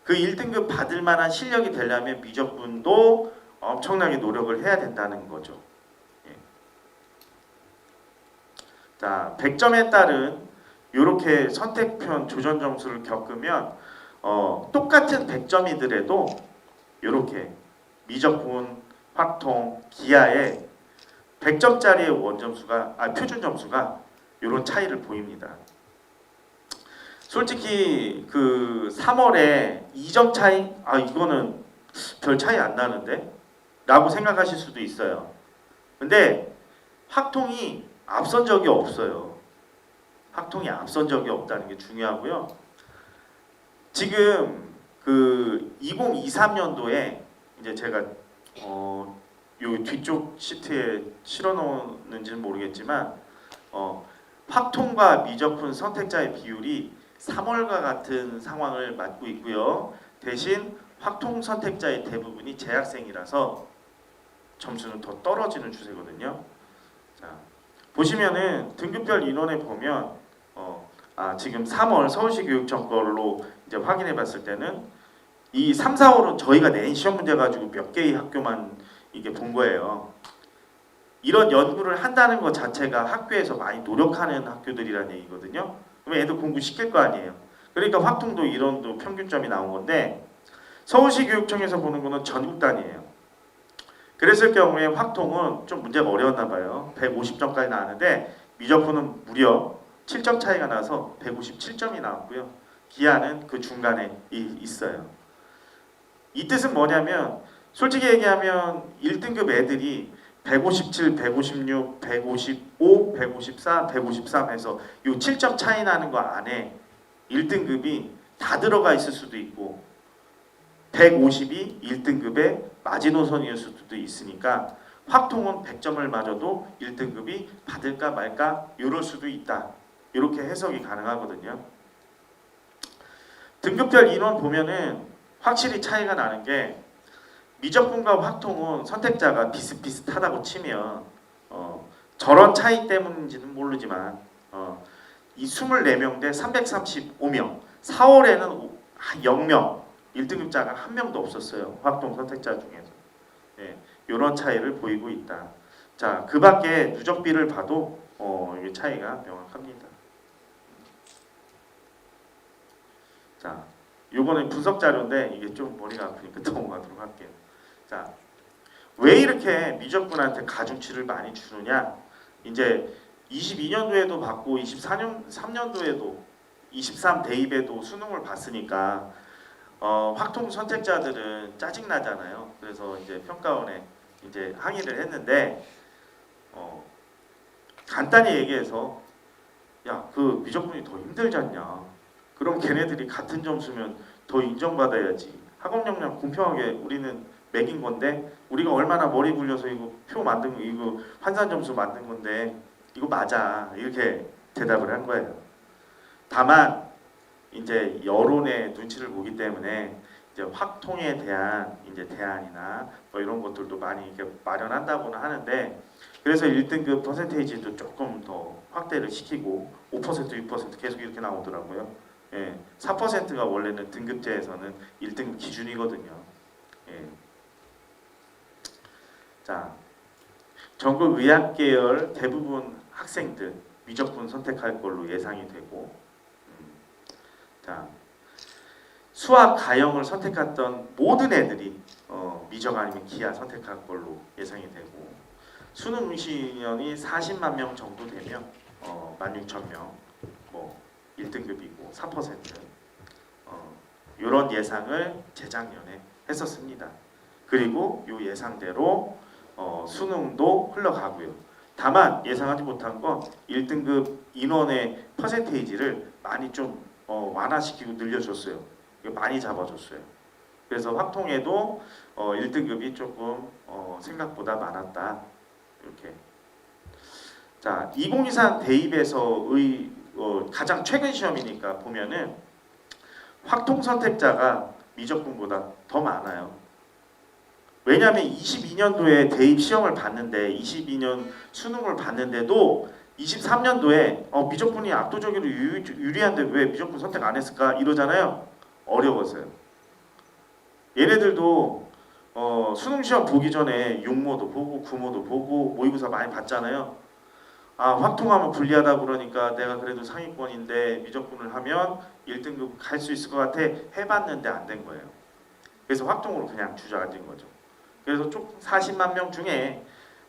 그 1등급 받을 만한 실력이 되려면 미적분도 엄청나게 노력을 해야 된다는 거죠. 예. 자, 100점에 따른 이렇게 선택편 조전 점수를 겪으면 똑같은 100점이더라도 이렇게 미적분, 확통, 기하에 100점짜리의 원점수가 표준 점수가 이런 차이를 보입니다. 솔직히 그 3월에 2점 차이 이거는 별 차이 안 나는데 라고 생각하실 수도 있어요. 근데 확통이 앞선 적이 없어요. 확통이 앞선 적이 없다는 게 중요하고요. 지금 그 2023년도에 이제 제가 요 뒤쪽 시트에 실어 놓는지는 모르겠지만 확통과 미적분 선택자의 비율이 3월과 같은 상황을 맞고 있고요. 대신 확통 선택자의 대부분이 재학생이라서 점수는 더 떨어지는 추세거든요. 자, 보시면은 등급별 인원에 보면 지금 3월 서울시 교육청 걸로 이제 확인해 봤을 때는 이 3, 4월은 저희가 낸 시험 문제 가지고 몇 개의 학교만 이게 본 거예요. 이런 연구를 한다는 것 자체가 학교에서 많이 노력하는 학교들이라는 얘기거든요. 그럼 애들 공부 시킬 거 아니에요. 그러니까 확통도 이론도 평균점이 나온 건데 서울시 교육청에서 보는 거는 전국 단위예요. 그랬을 경우에 확통은 좀 문제가 어려웠나 봐요. 150점까지 나왔는데 미적분은 무려 7점 차이가 나서 157점이 나왔고요. 기하는 그 중간에 있어요. 이 뜻은 뭐냐면 솔직히 얘기하면 1등급 애들이 157, 156, 155, 154, 153 해서 이 7점 차이 나는 거 안에 1등급이 다 들어가 있을 수도 있고 150이 1등급의 마지노선일 수도 있으니까 확통은 100점을 맞아도 1등급이 받을까 말까 이럴 수도 있다. 이렇게 해석이 가능하거든요. 등급별 인원 보면은 확실히 차이가 나는 게 미적분과 확통은 선택자가 비슷비슷하다고 치면 저런 차이 때문인지는 모르지만 이 24명 대 335명 4월에는 0명 1등급자가 한 명도 없었어요. 확통 선택자 중에서. 예, 이런 차이를 보이고 있다. 자, 그 밖에 누적비를 봐도 이게 차이가 명확합니다. 자, 요거는 분석 자료인데 이게 좀 머리가 아프니까 넘어가도록 할게요. 자, 왜 이렇게 미적분한테 가중치를 많이 주느냐? 이제 22년도에도 받고 23년도에도 23 대입에도 수능을 봤으니까 확통 선택자들은 짜증 나잖아요. 그래서 이제 평가원에 이제 항의를 했는데 간단히 얘기해서 야, 그 미적분이 더 힘들지 않냐? 그럼 걔네들이 같은 점수면 더 인정받아야지. 학업 역량 공평하게 우리는 매긴 건데 우리가 얼마나 머리 굴려서 이거 표 만든 거 이거 환산 점수 만든 건데 이거 맞아. 이렇게 대답을 한 거예요. 다만 이제 여론의 눈치를 보기 때문에 이제 확통에 대한 이제 대안이나 뭐 이런 것들도 많이 이렇게 마련한다고는 하는데 그래서 1등급 퍼센테이지도 조금 더 확대를 시키고 5%, 6% 계속 이렇게 나오더라고요. 예, 4%가 원래는 등급제에서는 1등급 기준이거든요. 예. 자, 전국 의학 계열 대부분 학생들 미적분 선택할 걸로 예상이 되고 자, 수학, 가형을 선택했던 모든 애들이 미적 아니면 기하 선택할 걸로 예상이 되고 수능 응시인원이 40만 명 정도 되면 16,000명 뭐 1등급이고 4% 이런 예상을 재작년에 했었습니다. 그리고 이 예상대로 수능도 흘러가고요. 다만 예상하지 못한 건 1등급 인원의 퍼센테이지를 많이 좀 완화시키고 늘려줬어요. 많이 잡아줬어요. 그래서 확통에도 1등급이 조금 생각보다 많았다. 이렇게. 자, 2023 대입에서의 가장 최근 시험이니까 보면은 확통 선택자가 미적분보다 더 많아요. 왜냐하면 22년도에 대입 시험을 봤는데 22년 수능을 봤는데도 23년도에 미적분이 압도적으로 유리한데 왜 미적분 선택 안 했을까 이러잖아요. 어려워서요. 얘네들도 수능 시험 보기 전에 육모도 보고 구모도 보고 모의고사 많이 봤잖아요. 아, 확통하면 불리하다 그러니까 내가 그래도 상위권인데 미적분을 하면 1등급 갈 수 있을 것 같아 해봤는데 안 된 거예요. 그래서 확통으로 그냥 주저앉은 거죠. 그래서 쭉 40만 명 중에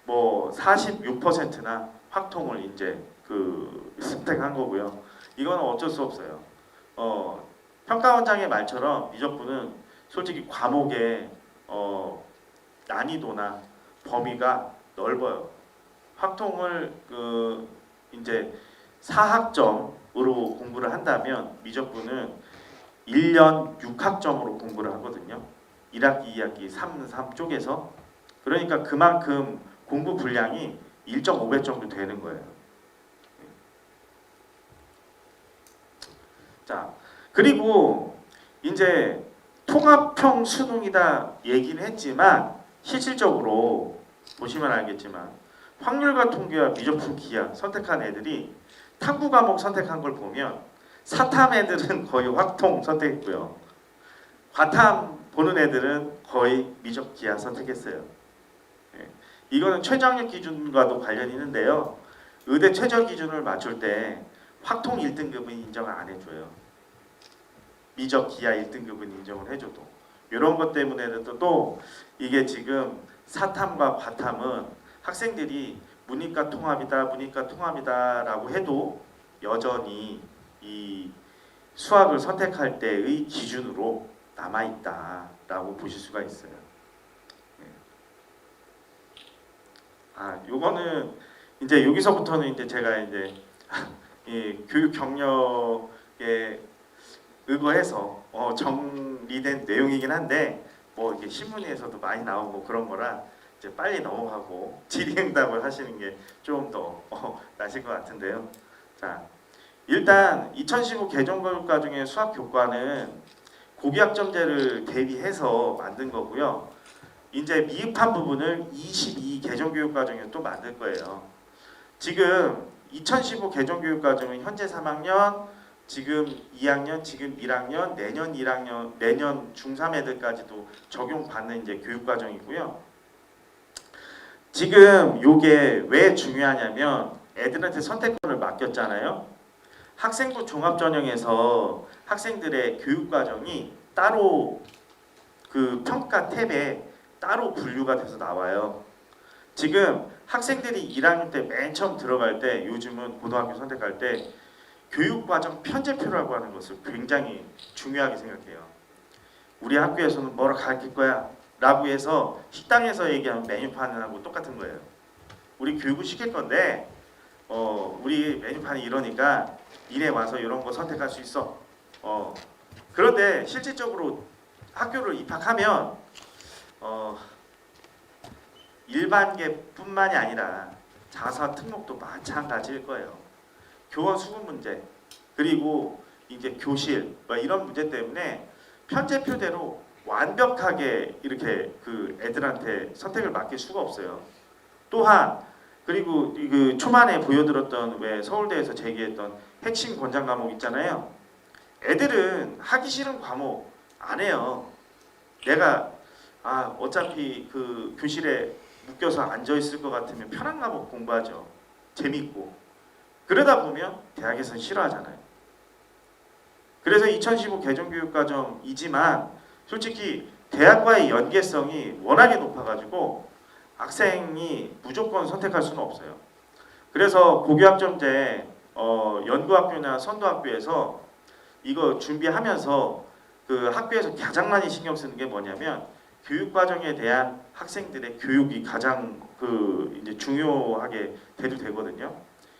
뭐 46%나 확통을 이제 선택한 거고요. 이거는 어쩔 수 없어요. 평가원장의 말처럼 미적분은 솔직히 과목의 난이도나 범위가 넓어요. 확통을 이제 4학점으로 공부를 한다면 미적분은 1년 6학점으로 공부를 하거든요. 1학기, 2학기, 3 쪽에서 그러니까 그만큼 공부 분량이 1.5배 정도 되는 거예요. 자, 그리고 이제 통합형 수능이다 얘기는 했지만 실질적으로 보시면 알겠지만 확률과 통계와 미적분 기하 선택한 애들이 탐구 과목 선택한 걸 보면 사탐 애들은 거의 확통 선택했고요. 과탐 보는 애들은 거의 미적 기하 선택했어요. 이거는 최저학력 기준과도 관련이 있는데요. 의대 최저 기준을 맞출 때 확통 1등급은 인정을 안 해줘요. 미적 기하 1등급은 인정을 해줘도 이런 것 때문에는 또 이게 지금 사탐과 과탐은 학생들이 문이과 통합이다라고 해도 여전히 이 수학을 선택할 때의 기준으로 남아있다라고 보실 수가 있어요. 요거는 이제 여기서부터는 이제 제가 이제 이 교육 경력에 의거해서 정리된 내용이긴 한데 뭐 이게 신문에서도 많이 나오고 그런 거라 이제 빨리 넘어가고 질의응답을 하시는 게 좀 더 나실 것 같은데요. 자, 일단 2015 개정교육과정의 수학 교과는 고기학점제를 대비해서 만든 거고요. 이제 미흡한 부분을 22 개정교육과정에 또 만들 거예요. 지금 2015 개정교육과정은 현재 3학년, 지금 2학년, 지금 1학년, 내년 1학년, 내년 중3 애들까지도 적용받는 이제 교육과정이고요. 지금 요게 왜 중요하냐면 애들한테 선택권을 맡겼잖아요. 학생부 종합전형에서 학생들의 교육과정이 따로 그 평가 탭에 따로 분류가 돼서 나와요. 지금 학생들이 1학년 때 맨 처음 들어갈 때 요즘은 고등학교 선택할 때 교육과정 편제표라고 하는 것을 굉장히 중요하게 생각해요. 우리 학교에서는 뭐라 가르칠 거야 라고 해서 식당에서 얘기하는 메뉴판하고 똑같은 거예요. 우리 교육을 시킬 건데 우리 메뉴판이 이러니까 니네 와서 이런 거 선택할 수 있어. 그런데 실질적으로 학교를 입학하면 일반계뿐만이 아니라 자사 특목도 마찬가지일 거예요. 교원 수급 문제 그리고 이제 교실 이런 문제 때문에 편제표대로 완벽하게 이렇게 그 애들한테 선택을 맡길 수가 없어요. 또한 그리고 그 초반에 보여드렸던 왜 서울대에서 제기했던 핵심 권장 과목 있잖아요. 애들은 하기 싫은 과목 안 해요. 내가 어차피 그 교실에 묶여서 앉아 있을 것 같으면 편한 과목 공부하죠. 재밌고. 그러다 보면 대학에서는 싫어하잖아요. 그래서 2015 개정교육과정이지만 솔직히 대학과의 연계성이 워낙에 높아가지고 학생이 무조건 선택할 수는 없어요. 그래서 고교학점제 연구학교나 선도학교에서 이거 준비하면서 그 학교에서 가장 많이 신경 쓰는 게 뭐냐면 교육과정에 대한 학생들의 교육이 가장 그 이제 중요하게 되거든요.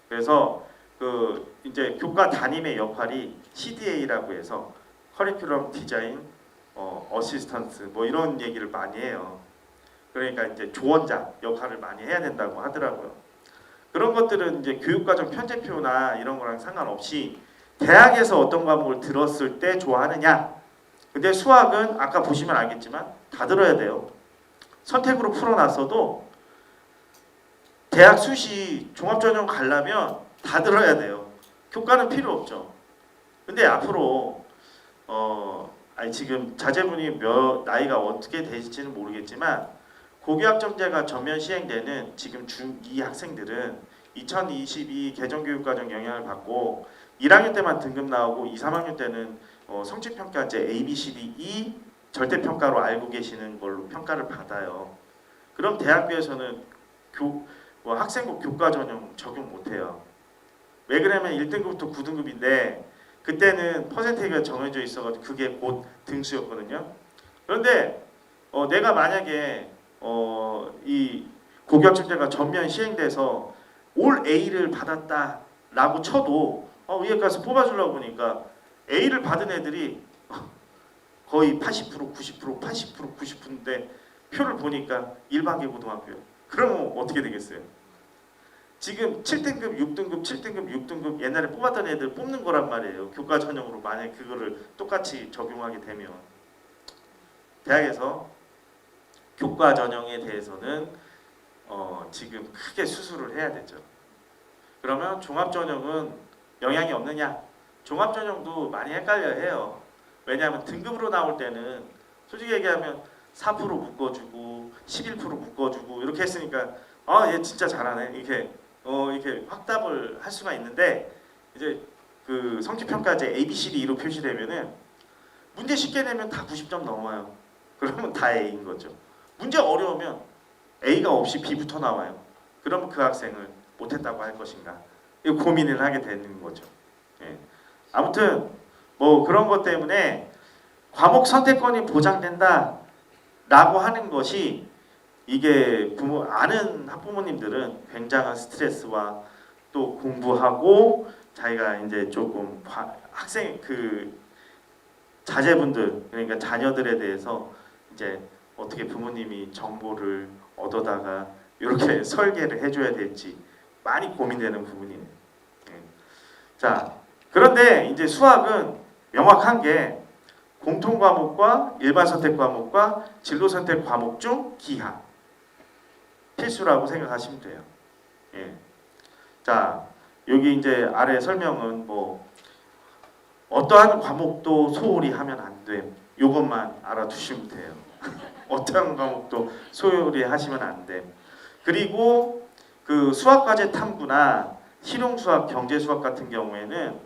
그래서 그 이제 교과 담임의 역할이 CDA라고 해서 커리큘럼 디자인 어시스턴트 뭐 이런 얘기를 많이 해요. 그러니까 이제 조언자 역할을 많이 해야 된다고 하더라고요. 그런 것들은 이제 교육과정 편제표나 이런 거랑 상관없이 대학에서 어떤 과목을 들었을 때 좋아하느냐. 근데 수학은 아까 보시면 알겠지만 다 들어야 돼요. 선택으로 풀어놨어도 대학 수시 종합전형 가려면 다 들어야 돼요. 교과는 필요 없죠. 근데 앞으로 지금 자제분이 나이가 어떻게 되실지는 모르겠지만 고교학점제가 전면 시행되는 지금 중2 학생들은 2022 개정교육과정 영향을 받고 1학년 때만 등급 나오고 2, 3학년 때는 성취평가제 A, B, C, D, E 절대평가로 알고 계시는 걸로 평가를 받아요. 그럼 대학교에서는 학생부 교과전형 적용 못해요. 왜 그러냐면 1등급부터 9등급인데 그때는 퍼센테이지가 정해져 있어가지고 그게 곧 등수였거든요. 그런데 내가 만약에 이 고교학점제가 전면 시행돼서 올 A를 받았다라고 쳐도 위에 가서 뽑아주려고 보니까 A를 받은 애들이 거의 80%, 90%, 80%, 90%인데 표를 보니까 일반계 고등학교요. 그러면 어떻게 되겠어요? 지금 7등급, 6등급, 7등급, 6등급 옛날에 뽑았던 애들 뽑는 거란 말이에요. 교과 전형으로 만약 그거를 똑같이 적용하게 되면 대학에서 교과 전형에 대해서는 지금 크게 수술을 해야 되죠. 그러면 종합 전형은 영향이 없느냐? 종합 전형도 많이 헷갈려 해요. 왜냐하면 등급으로 나올 때는 솔직히 얘기하면 4% 묶어주고 11% 묶어주고 이렇게 했으니까 얘 진짜 잘하네 이렇게 확답을 할 수가 있는데 이제 그 성취평가제 ABCD로 표시되면은 문제 쉽게 내면 다 90점 넘어요. 그러면 다 A인 거죠. 문제 어려우면 A가 없이 B부터 나와요. 그러면 그 학생을 못했다고 할 것인가? 이거 고민을 하게 되는 거죠. 예. 아무튼 뭐 그런 것 때문에 과목 선택권이 보장된다라고 하는 것이 이게 아는 학부모님들은 굉장한 스트레스와 또 공부하고 자기가 이제 조금 학생 그 자제분들 그러니까 자녀들에 대해서 이제 어떻게 부모님이 정보를 얻어다가 이렇게 설계를 해줘야 될지 많이 고민되는 부분이네요. 자, 그런데 이제 수학은 명확한 게 공통 과목과 일반 선택 과목과 진로 선택 과목 중 기하 필수라고 생각하시면 돼요. 예. 자, 여기 이제 아래 설명은 뭐 어떠한 과목도 소홀히 하면 안 돼. 요것만 알아두시면 돼요. 어떠한 과목도 소홀히 하시면 안 돼. 그리고 그 수학과제 탐구나 실용수학, 경제수학 같은 경우에는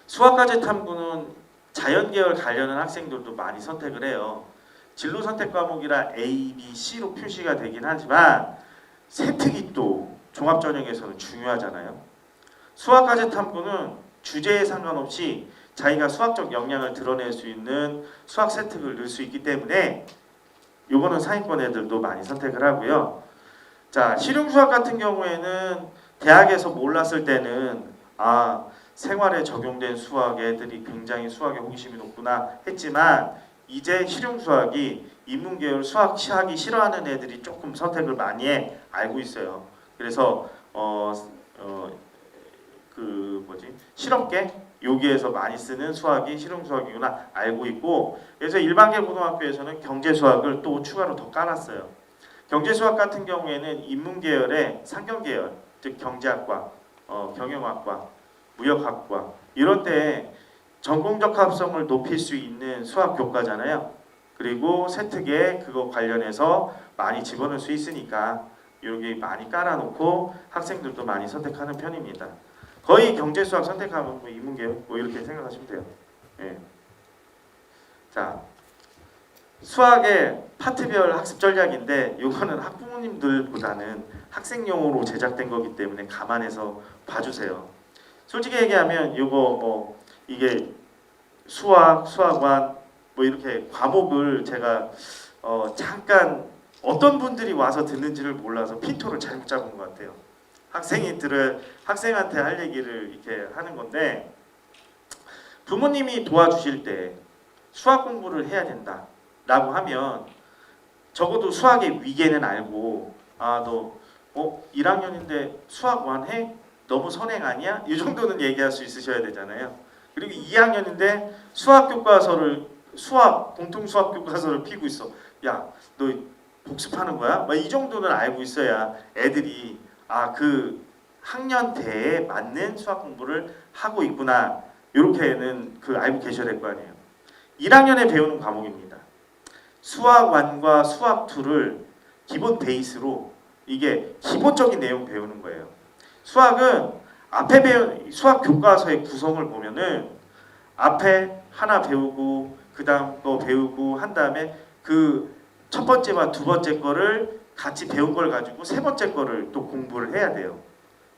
수학과제 탐구는 자연계열 관련한 학생들도 많이 선택을 해요. 진로 선택 과목이라 A, B, C로 표시가 되긴 하지만 세특이 또 종합전형에서는 중요하잖아요. 수학과제 탐구는 주제에 상관없이 자기가 수학적 역량을 드러낼 수 있는 수학 세특을 넣을 수 있기 때문에 요거는 상위권 애들도 많이 선택을 하고요. 자, 실용수학 같은 경우에는 대학에서 몰랐을 때는 생활에 적용된 수학 애들이 굉장히 수학에 호기심이 높구나 했지만 이제 실용수학이 인문계열 수학 하기 싫어하는 애들이 조금 선택을 많이 알고 있어요. 그래서 실업계 여기에서 많이 쓰는 수학이 실용수학이구나 알고 있고 그래서 일반계 고등학교에서는 경제수학을 또 추가로 더 깔았어요. 경제수학 같은 경우에는 인문계열의 상경계열 즉 경제학과, 경영학과, 무역학과 이런 때 전공적 합성을 높일 수 있는 수학 교과잖아요. 그리고 세특에 그거 관련해서 많이 집어넣을 수 있으니까 여기 많이 깔아놓고 학생들도 많이 선택하는 편입니다. 거의 경제수학 선택하면 뭐 인문계열 뭐 이렇게 생각하시면 돼요. 예. 자, 수학의 파트별 학습 전략인데 이거는 학부모님들보다는 학생용으로 제작된 거기 때문에 감안해서 봐주세요. 솔직히 얘기하면 이거 뭐 이게 수학, 수학관 뭐 이렇게 과목을 제가 잠깐 어떤 분들이 와서 듣는지를 몰라서 핀토를 잘못 잡은 것 같아요. 학생한테 할 얘기를 이렇게 하는 건데 부모님이 도와주실 때 수학 공부를 해야 된다라고 하면 적어도 수학의 위계는 알고 너 1학년인데 수학 완해? 너무 선행 아니야? 이 정도는 얘기할 수 있으셔야 되잖아요. 그리고 2학년인데 공통 수학 교과서를 피고 있어. 야, 너 복습하는 거야? 막 이 정도는 알고 있어야 애들이 그 학년대에 맞는 수학 공부를 하고 있구나. 이렇게는 알고 계셔야 될 거 아니에요. 1학년에 배우는 과목입니다. 수학 1과 수학 2를 기본 베이스로 이게 기본적인 내용 배우는 거예요. 수학은 앞에 배운 수학 교과서의 구성을 보면은 앞에 하나 배우고 그 다음 거 배우고 한 다음에 그 첫 번째와 두 번째 거를 같이 배운 걸 가지고 세 번째 거를 또 공부를 해야 돼요.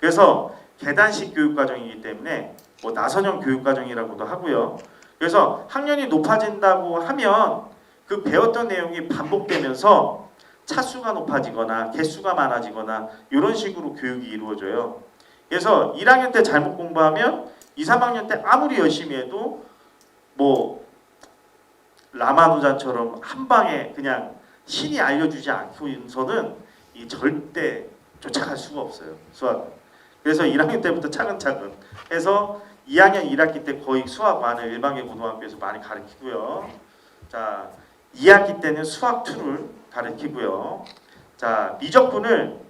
그래서 계단식 교육과정이기 때문에 뭐 나선형 교육과정이라고도 하고요. 그래서 학년이 높아진다고 하면 그 배웠던 내용이 반복되면서 차수가 높아지거나 개수가 많아지거나 이런 식으로 교육이 이루어져요. 그래서 1학년 때 잘못 공부하면 2, 3학년 때 아무리 열심히 해도 뭐 라마누잔처럼 한 방에 그냥 신이 알려주지 않고서는 이 절대 쫓아갈 수가 없어요. 수학. 그래서 1학년 때부터 차근차근 해서 2학년 1학기 때 거의 수학만을 일반계 고등학교에서 많이 가르치고요. 자, 2학기 때는 수학 2를 가르치고요. 자, 미적분을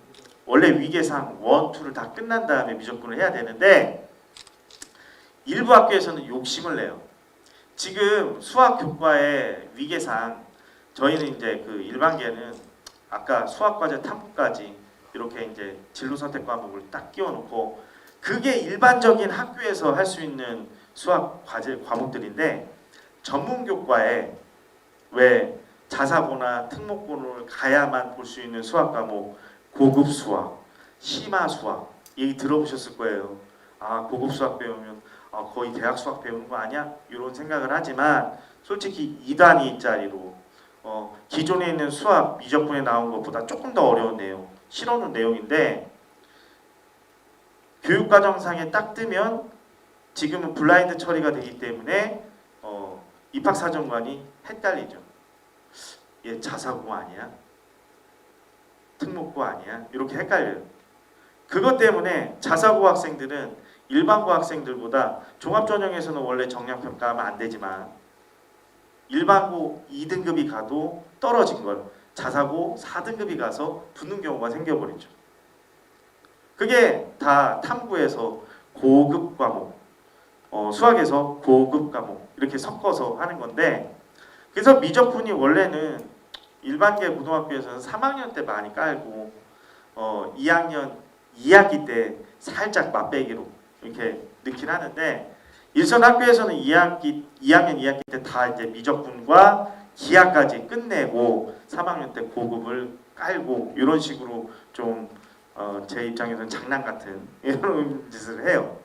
원래 위계상 1, 2를 다 끝난 다음에 미적분을 해야 되는데 일부 학교에서는 욕심을 내요. 지금 수학 교과의 위계상 저희는 이제 그 일반계는 아까 수학과제 탐구까지 이렇게 이제 진로 선택 과목을 딱 끼워놓고 그게 일반적인 학교에서 할 수 있는 수학 과제 과목들인데 전문 교과에 왜 자사고나 특목고를 가야만 볼 수 있는 수학 과목 고급 수학, 심화 수학 얘기 들어보셨을 거예요. 아 고급 수학 배우면 거의 대학 수학 배우는 거 아니야? 이런 생각을 하지만 솔직히 2단위짜리로 기존에 있는 수학 미적분에 나온 것보다 조금 더 어려운 내용, 실어놓은 내용인데 교육과정상에 딱 뜨면 지금은 블라인드 처리가 되기 때문에 입학사정관이 헷갈리죠. 얘 자사고 아니야? 특목고 아니야? 이렇게 헷갈려요. 그것 때문에 자사고 학생들은 일반고 학생들보다 종합전형에서는 원래 정량평가하면 안 되지만 일반고 2등급이 가도 떨어진 걸 자사고 4등급이 가서 붙는 경우가 생겨버리죠. 그게 다 탐구에서 고급 과목, 수학에서 고급 과목 이렇게 섞어서 하는 건데 그래서 미적분이 원래는 일반계 고등학교에서는 3학년 때 많이 깔고 2학년 2학기 때 살짝 맛배기로 이렇게 넣긴 하는데 일선 학교에서는 2학년 2학기 때 다 이제 미적분과 기하까지 끝내고 3학년 때 고급을 깔고 이런 식으로 좀 제 입장에서는 장난 같은 이런 짓을 해요.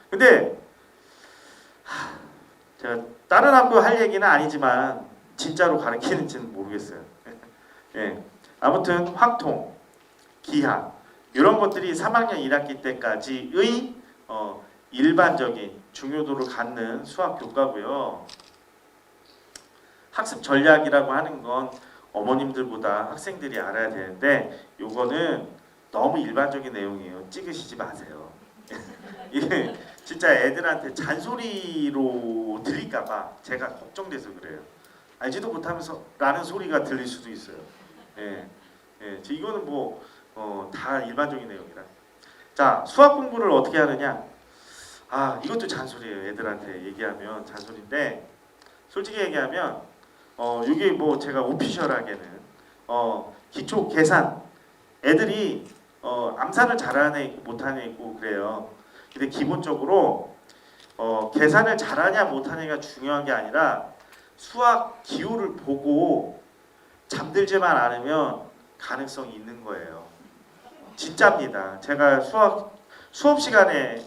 근데 제가 다른 학교 할 얘기는 아니지만 진짜로 가르치는지는 모르겠어요. 예. 아무튼 확통, 기하 이런 것들이 3학년 1학기 때까지의 일반적인 중요도를 갖는 수학 교과고요. 학습 전략이라고 하는 건 어머님들보다 학생들이 알아야 되는데 요거는 너무 일반적인 내용이에요. 찍으시지 마세요. 이게 진짜 애들한테 잔소리로 들릴까봐 제가 걱정돼서 그래요. 알지도 못하면서 라는 소리가 들릴 수도 있어요. 예, 예, 이거는 뭐 다 일반적인 내용이라. 자, 수학 공부를 어떻게 하느냐? 이것도 잔소리예요. 애들한테 얘기하면 잔소리인데 솔직히 얘기하면 이게 뭐 제가 오피셜하게는 기초 계산 애들이 암산을 잘하는 애 있고 못하는 애 있고 그래요. 근데 기본적으로 계산을 잘하냐 못하냐가 중요한 게 아니라 수학 기호를 보고 잠들지만 않으면 가능성이 있는 거예요. 진짜입니다. 제가 수업 시간에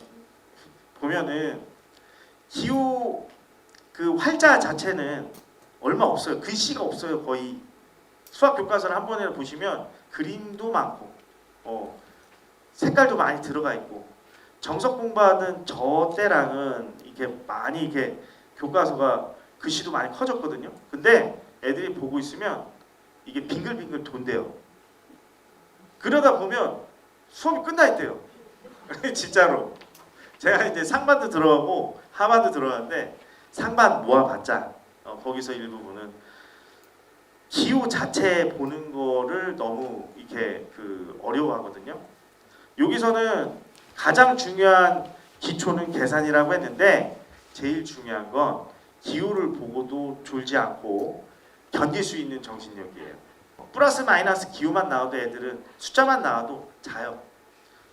보면은 기호 그 활자 자체는 얼마 없어요. 글씨가 없어요. 거의 수학 교과서를 한 번에 보시면 그림도 많고 색깔도 많이 들어가 있고 정석 공부하던 저 때랑은 이게 많이 이게 교과서가 글씨도 많이 커졌거든요. 근데 애들이 보고 있으면 이게 빙글빙글 돈대요. 그러다 보면 수업이 끝나 있대요. 진짜로. 제가 이제 상반도 들어가고 하반도 들어가는데 상반 모아봤자 거기서 일부분은 기호 자체 보는 거를 너무 이렇게 어려워하거든요. 여기서는 가장 중요한 기초는 계산이라고 했는데 제일 중요한 건 기호를 보고도 졸지 않고 견딜 수 있는 정신력이에요. 플러스 마이너스 기호만 나와도 애들은 숫자만 나와도 자요.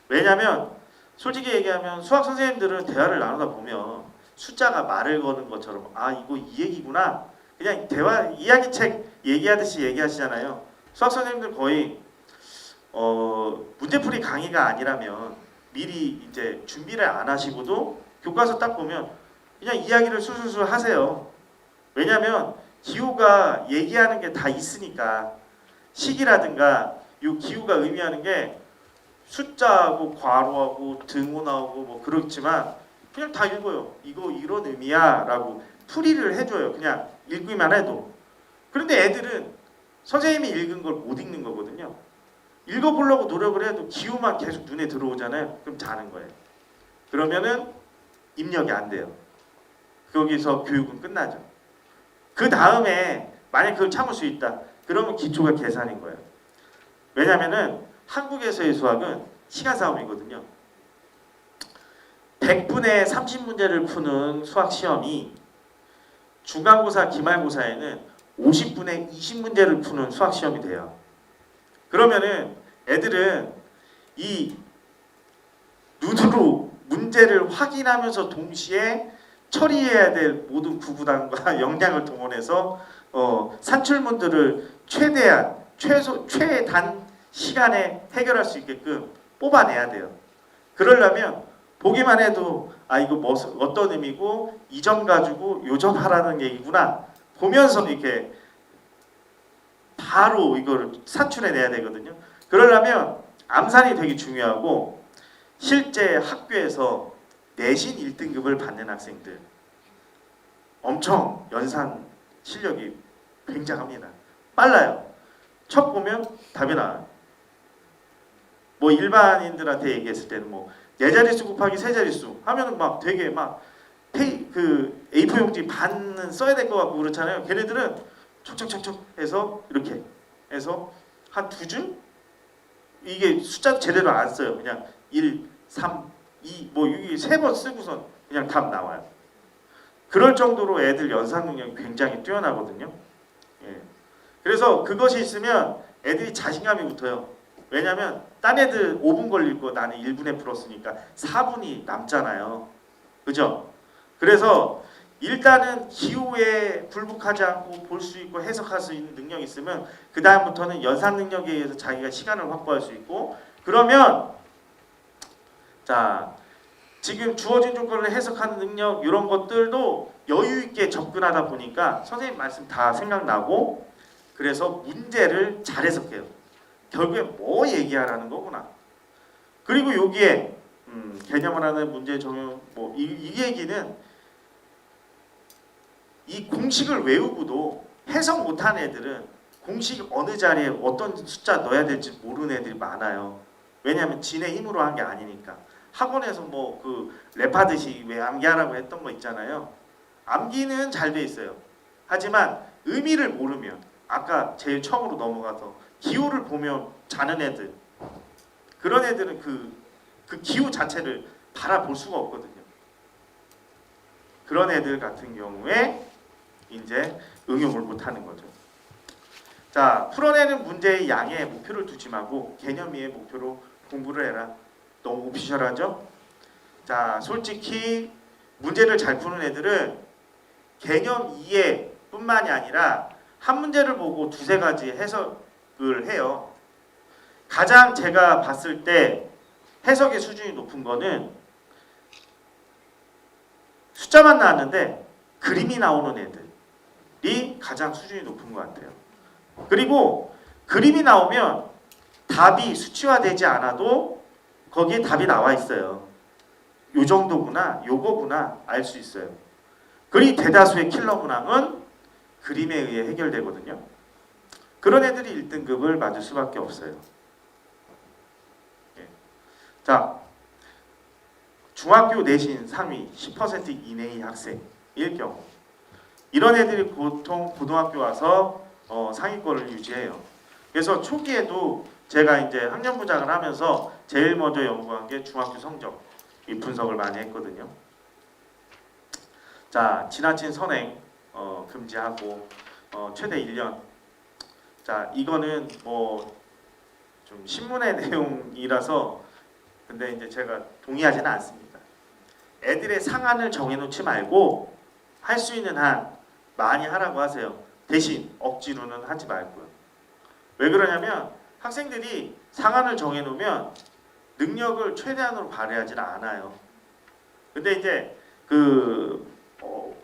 왜냐면 솔직히 얘기하면 수학 선생님들은 대화를 나누다 보면 숫자가 말을 거는 것처럼 이거 이 얘기구나 그냥 대화 이야기책 얘기하듯이 얘기하시잖아요. 수학 선생님들 거의 문제풀이 강의가 아니라면 미리 이제 준비를 안 하시고도 교과서 딱 보면 그냥 이야기를 술술술 하세요. 왜냐면 기호가 얘기하는 게 다 있으니까 식이라든가 이 기호가 의미하는 게 숫자하고 괄호하고 등호 나오고 뭐 그렇지만 그냥 다 읽어요. 이거 이런 의미야 라고 풀이를 해줘요. 그냥 읽기만 해도. 그런데 애들은 선생님이 읽은 걸 못 읽는 거거든요. 읽어보려고 노력을 해도 기호만 계속 눈에 들어오잖아요. 그럼 자는 거예요. 그러면은 입력이 안 돼요. 거기서 교육은 끝나죠. 그 다음에 만약 그걸 참을 수 있다. 그러면 기초가 계산인 거예요. 왜냐면은 한국에서의 수학은 시간 싸움이거든요. 100분의 30문제를 푸는 수학 시험이 중간고사, 기말고사에는 50분의 20문제를 푸는 수학 시험이 돼요. 그러면은 애들은 이 눈으로 문제를 확인하면서 동시에 처리해야 될 모든 구구단과 역량을 동원해서 산출문들을 최단 시간에 해결할 수 있게끔 뽑아내야 돼요. 그러려면 보기만 해도 아 이거 뭐 어떤 의미고 이 점 가지고 요 점 하라는 얘기구나 보면서 이렇게 바로 이걸 산출해내야 되거든요. 그러려면 암산이 되게 중요하고 실제 학교에서 내신 1등급을 받는 학생들 엄청 연산 실력이 굉장합니다. 빨라요. 첫 보면 답이 나와요. 뭐 일반인들한테 얘기했을 때는 뭐 네 자릿수 곱하기 세 자릿수 하면은 막 되게 막 그 A4 용지 반은 써야 될 것 같고 그렇잖아요. 걔네들은 촉촉촉촉 해서 이렇게 해서 한 두 줄? 이게 숫자도 제대로 안 써요. 그냥 1, 3, 2 뭐 여기 세 번 쓰고선 그냥 답 나와요. 그럴 정도로 애들 연산 능력이 굉장히 뛰어나거든요. 예. 그래서 그것이 있으면 애들이 자신감이 붙어요. 왜냐면 딴 애들 5분 걸릴 거 나는 1분에 풀었으니까 4분이 남잖아요. 그죠? 그래서 일단은 기호에 굴복하지 않고 볼 수 있고 해석할 수 있는 능력이 있으면 그 다음부터는 연산 능력에 의해서 자기가 시간을 확보할 수 있고 그러면 자 지금 주어진 조건을 해석하는 능력 이런 것들도 여유 있게 접근하다 보니까 선생님 말씀 다 생각나고 그래서 문제를 잘 해석해요. 결국에 뭐 얘기하라는 거구나. 그리고 여기에 개념을 하는 문제 적용 뭐 이 얘기는 이 공식을 외우고도 해석 못하는 애들은 공식 어느 자리에 어떤 숫자 넣어야 될지 모르는 애들이 많아요. 왜냐하면 지네 힘으로 한 게 아니니까. 학원에서 뭐 그 랩하듯이 왜 암기하라고 했던 거 있잖아요. 암기는 잘 돼 있어요. 하지만 의미를 모르면 아까 제일 처음으로 넘어가서 기호를 보면 자는 애들 그런 애들은 그 기호 자체를 바라볼 수가 없거든요. 그런 애들 같은 경우에 이제 응용을 못하는 거죠. 자, 풀어내는 문제의 양에 목표를 두지 말고 개념 이해 목표로 공부를 해라. 너무 오피셜하죠? 자, 솔직히 문제를 잘 푸는 애들은 개념 이해뿐만이 아니라 한 문제를 보고 두세 가지 해석을 해요. 가장 제가 봤을 때 해석의 수준이 높은 거는 숫자만 나왔는데 그림이 나오는 애들이 가장 수준이 높은 것 같아요. 그리고 그림이 나오면 답이 수치화되지 않아도 거기에 답이 나와 있어요. 요 정도구나, 요거구나 알 수 있어요. 그리고 대다수의 킬러 문항은 그림에 의해 해결되거든요. 그런 애들이 1등급을 맞을 수밖에 없어요. 예. 자, 중학교 내신 상위 10% 이내의 학생일 경우 이런 애들이 보통 고등학교 와서 상위권을 유지해요. 그래서 초기에도 제가 이제 학년부장을 하면서 제일 먼저 연구한 게 중학교 성적 이 분석을 많이 했거든요. 자, 지나친 선행 금지하고 최대 1년. 자, 이거는 뭐 좀 신문의 내용이라서 근데 이제 제가 동의하지는 않습니다. 애들의 상한을 정해놓지 말고 할 수 있는 한 많이 하라고 하세요. 대신 억지로는 하지 말고요. 왜 그러냐면 학생들이 상한을 정해놓으면 능력을 최대한으로 발휘하지는 않아요. 근데 이제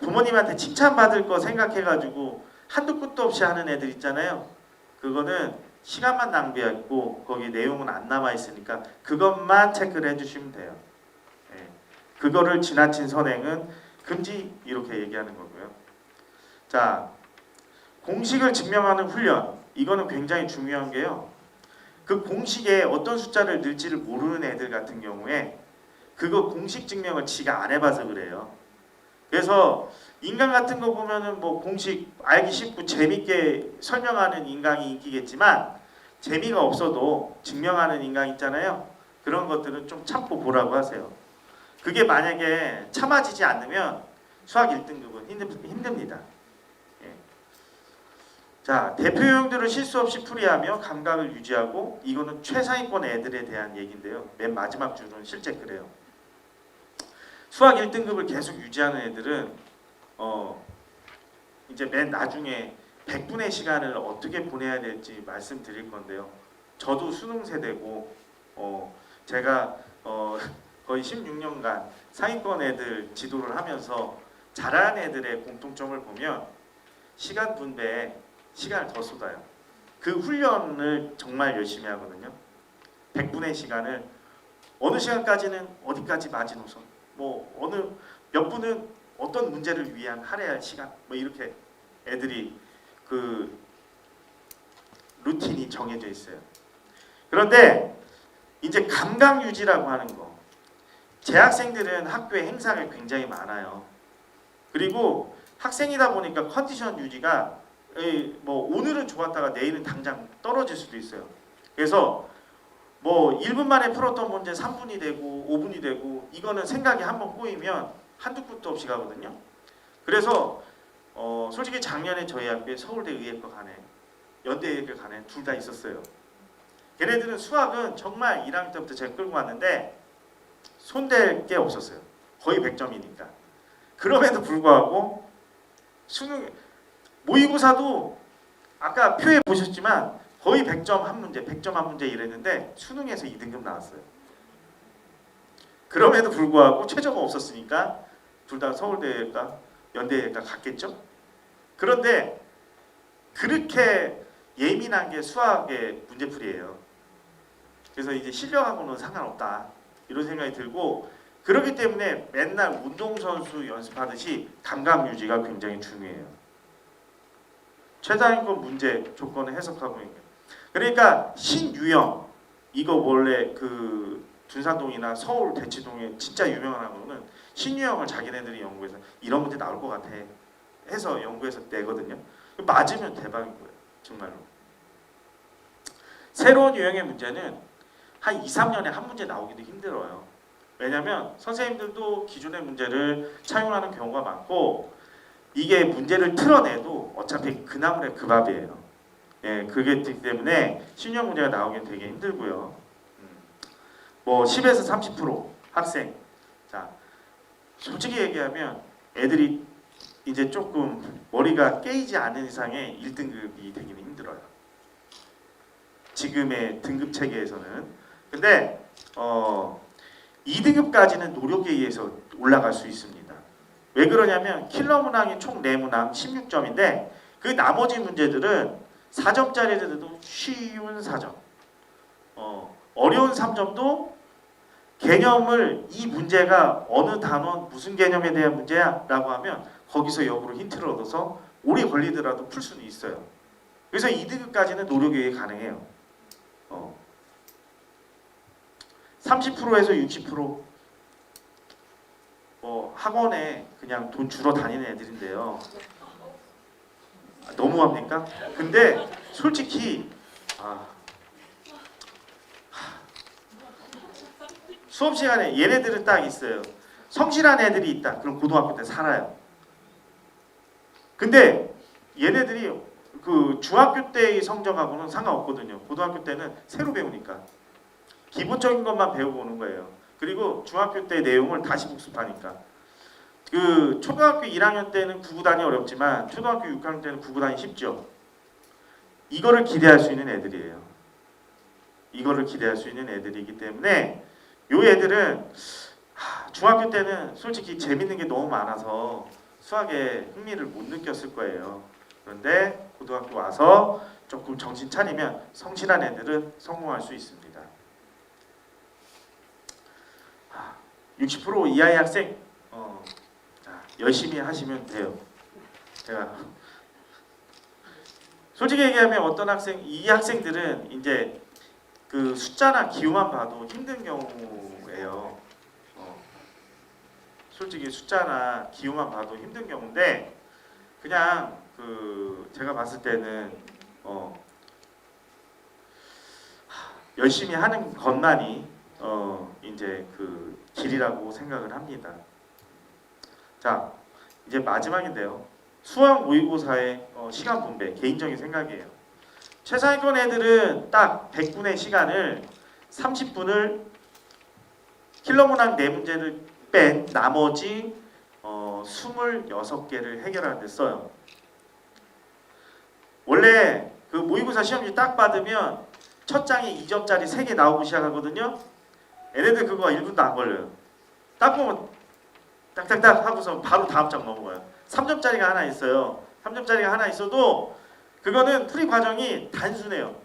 부모님한테 칭찬받을 거 생각해가지고 한도 끝도 없이 하는 애들 있잖아요. 그거는 시간만 낭비하고 거기 내용은 안 남아 있으니까 그것만 체크를 해주시면 돼요. 예. 그거를 지나친 선행은 금지 이렇게 얘기하는 거고요. 자, 공식을 증명하는 훈련 이거는 굉장히 중요한 게요. 그 공식에 어떤 숫자를 넣을지를 모르는 애들 같은 경우에 그거 공식 증명을 지가 안 해봐서 그래요. 그래서 인간 같은 거 보면은 뭐 공식 알기 쉽고 재밌게 설명하는 인간이 인기겠지만 재미가 없어도 증명하는 인간 있잖아요. 그런 것들은 좀 참고 보라고 하세요. 그게 만약에 참아지지 않으면 수학 1등급은 힘듭니다. 예. 자, 대표 유형들을 실수 없이 풀이하며 감각을 유지하고, 이거는 최상위권 애들에 대한 얘기인데요. 맨 마지막 줄은 실제 그래요. 수학 1등급을 계속 유지하는 애들은 이제 맨 나중에 100분의 시간을 어떻게 보내야 될지 말씀드릴 건데요. 저도 수능 세대고 제가 거의 16년간 상위권 애들 지도를 하면서 잘하는 애들의 공통점을 보면 시간 분배에 시간을 더 쏟아요. 그 훈련을 정말 열심히 하거든요. 100분의 시간을 어느 시간까지는 어디까지 마지노선, 뭐 어느 몇 분은 어떤 문제를 위한 할애할 시간, 뭐 이렇게 애들이 그 루틴이 정해져 있어요. 그런데 이제 감각 유지라고 하는 거, 재학생들은 학교에 행사가 굉장히 많아요. 그리고 학생이다 보니까 컨디션 유지가 뭐 오늘은 좋았다가 내일은 당장 떨어질 수도 있어요. 그래서 뭐 1분 만에 풀었던 문제 3분이 되고 5분이 되고, 이거는 생각이 한번 꼬이면 한두 끝도 없이 가거든요. 그래서 솔직히 작년에 저희 학교에 서울대 의예과 간에 연대 의예과 간에 둘 다 있었어요. 걔네들은 수학은 정말 1학년 때부터 제가 끌고 왔는데 손댈 게 없었어요. 거의 100점이니까. 그럼에도 불구하고 수능 모의고사도 아까 표에 보셨지만 거의 100점 한 문제, 100점 한 문제 이랬는데 수능에서 2등급 나왔어요. 그럼에도 불구하고 최저가 없었으니까 둘 다 서울대가 연대가 갔겠죠. 그런데 그렇게 예민한 게 수학의 문제풀이에요. 그래서 이제 실력하고는 상관없다 이런 생각이 들고, 그렇기 때문에 맨날 운동선수 연습하듯이 감각 유지가 굉장히 중요해요. 최상위권 문제 조건을 해석하고 있는. 그러니까 신유형, 이거 원래 그 둔산동이나 서울 대치동에 진짜 유명한 거는 신유형을 자기네들이 연구해서 이런 문제 나올 것 같아 해서 연구해서 내거든요. 맞으면 대박인 거예요. 정말로. 새로운 유형의 문제는 한 2, 3년에 한 문제 나오기도 힘들어요. 왜냐하면 선생님들도 기존의 문제를 차용하는 경우가 많고, 이게 문제를 틀어내도 어차피 그 나물의 그 밥이에요. 예, 그렇기 때문에 신유형 문제가 나오기는 되게 힘들고요. 뭐 10에서 30% 학생. 자, 솔직히 얘기하면 애들이 이제 조금 머리가 깨이지 않는 이상의 1등급이 되기는 힘들어요. 지금의 등급 체계에서는. 근데 2등급까지는 노력에 의해서 올라갈 수 있습니다. 왜 그러냐면 킬러 문항이 총 4문항 16점인데 그 나머지 문제들은 4점짜리들도 쉬운 4점, 어려운 3점도 개념을, 이 문제가 어느 단원 무슨 개념에 대한 문제야 라고 하면 거기서 역으로 힌트를 얻어서 오래 걸리더라도 풀 수는 있어요. 그래서 2등급까지는 노력에 의해 가능해요. 30%에서 60% 학원에 그냥 돈 주러 다니는 애들인데요. 너무합니까? 근데 솔직히 수업 시간에 얘네들은 딱 있어요. 성실한 애들이 있다. 그럼 고등학교 때 살아요. 근데 얘네들이 그 중학교 때의 성적하고는 상관없거든요. 고등학교 때는 새로 배우니까 기본적인 것만 배우고 오는 거예요. 그리고 중학교 때 내용을 다시 복습하니까. 그 초등학교 1학년 때는 구구단이 어렵지만 초등학교 6학년 때는 구구단이 쉽죠. 이거를 기대할 수 있는 애들이에요. 이거를 기대할 수 있는 애들이기 때문에 요 애들은 중학교 때는 솔직히 재밌는 게 너무 많아서 수학에 흥미를 못 느꼈을 거예요. 그런데 고등학교 와서 조금 정신 차리면 성실한 애들은 성공할 수 있습니다. 60% 이하의 학생 자, 열심히 하시면 돼요. 제가 솔직히 얘기하면 어떤 이 학생들은 이제 그 숫자나 기호만 봐도 힘든 경우예요. 솔직히 숫자나 기호만 봐도 힘든 경우인데 그냥 그 제가 봤을 때는 열심히 하는 것만이 이제 그 길이라고 생각을 합니다. 자, 이제 마지막인데요. 수학 모의고사의 시간 분배, 개인적인 생각이에요. 최상위권 애들은 딱 100분의 시간을 30분을 킬러문항 4문제를 뺀 나머지 26개를 해결하는 데 써요. 원래 그 모의고사 시험지 딱 받으면 첫 장에 2점짜리 3개 나오고 시작하거든요. 얘네들 그거 1분도 안 걸려요. 딱 보면 딱딱딱 하고서 바로 다음 장 넘어가요. 3점짜리가 하나 있어요. 3점짜리가 하나 있어도 그거는 풀이 과정이 단순해요.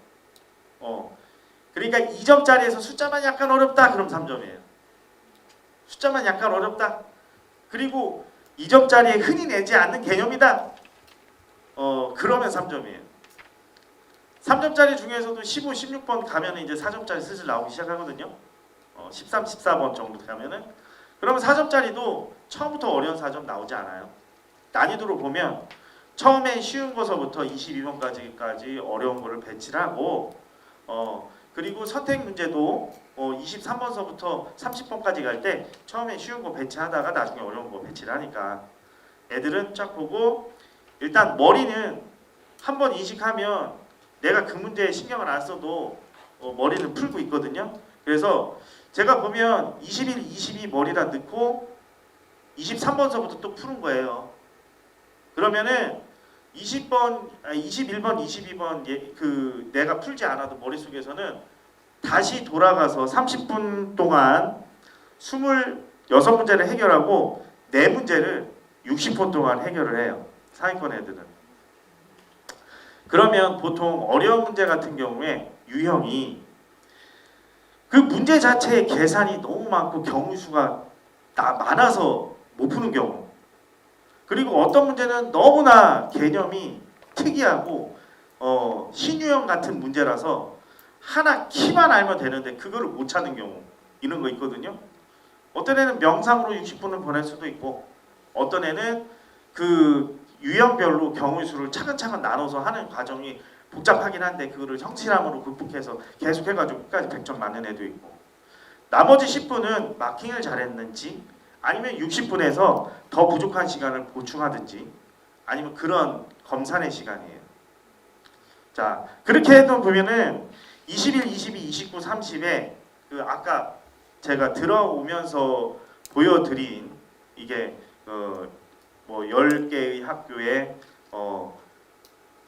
그러니까 2점짜리에서 숫자만 약간 어렵다 그럼 3점이에요. 숫자만 약간 어렵다. 그리고 2점짜리에 흔히 내지 않는 개념이다. 그러면 3점이에요. 3점짜리 중에서도 15, 16번 가면 이제 4점짜리 슬슬 나오기 시작하거든요. 13, 14번 정도 가면은 그러면 4점짜리도 처음부터 어려운 4점 나오지 않아요. 난이도로 보면 처음엔 쉬운 거서부터 22번까지 어려운 거를 배치를 하고 그리고 선택 문제도 23번서부터 30번까지 갈 때 처음에 쉬운 거 배치하다가 나중에 어려운 거 배치를 하니까 애들은 쫙 보고 일단 머리는 한번 인식하면 내가 그 문제에 신경을 안 써도 머리는 풀고 있거든요. 그래서 제가 보면 21, 22 머리다 넣고 23번서부터 또 푸는 거예요. 그러면은 21번, 22번 그 내가 풀지 않아도 머릿속에서는 다시 돌아가서 30분 동안 26문제를 해결하고 4문제를 60분 동안 해결을 해요. 상위권 애들은. 그러면 보통 어려운 문제 같은 경우에 유형이 그 문제 자체의 계산이 너무 많고 경우 수가 많아서 못 푸는 경우, 그리고 어떤 문제는 너무나 개념이 특이하고 신유형 같은 문제라서 하나 키만 알면 되는데 그거를 못 찾는 경우, 이런 거 있거든요. 어떤 애는 명상으로 60분을 보낼 수도 있고 어떤 애는 그 유형별로 경우 수를 차근차근 나눠서 하는 과정이 복잡하긴 한데 그거를 성실함으로 극복해서 계속 해가지고 끝까지 100점 맞는 애도 있고, 나머지 10분은 마킹을 잘했는지 아니면 60분에서 더 부족한 시간을 보충하든지 아니면 그런 검사의 시간이에요. 자, 그렇게 해도 보면은 21, 22, 29, 30에 그 아까 제가 들어오면서 보여드린 이게 뭐 10개의 학교의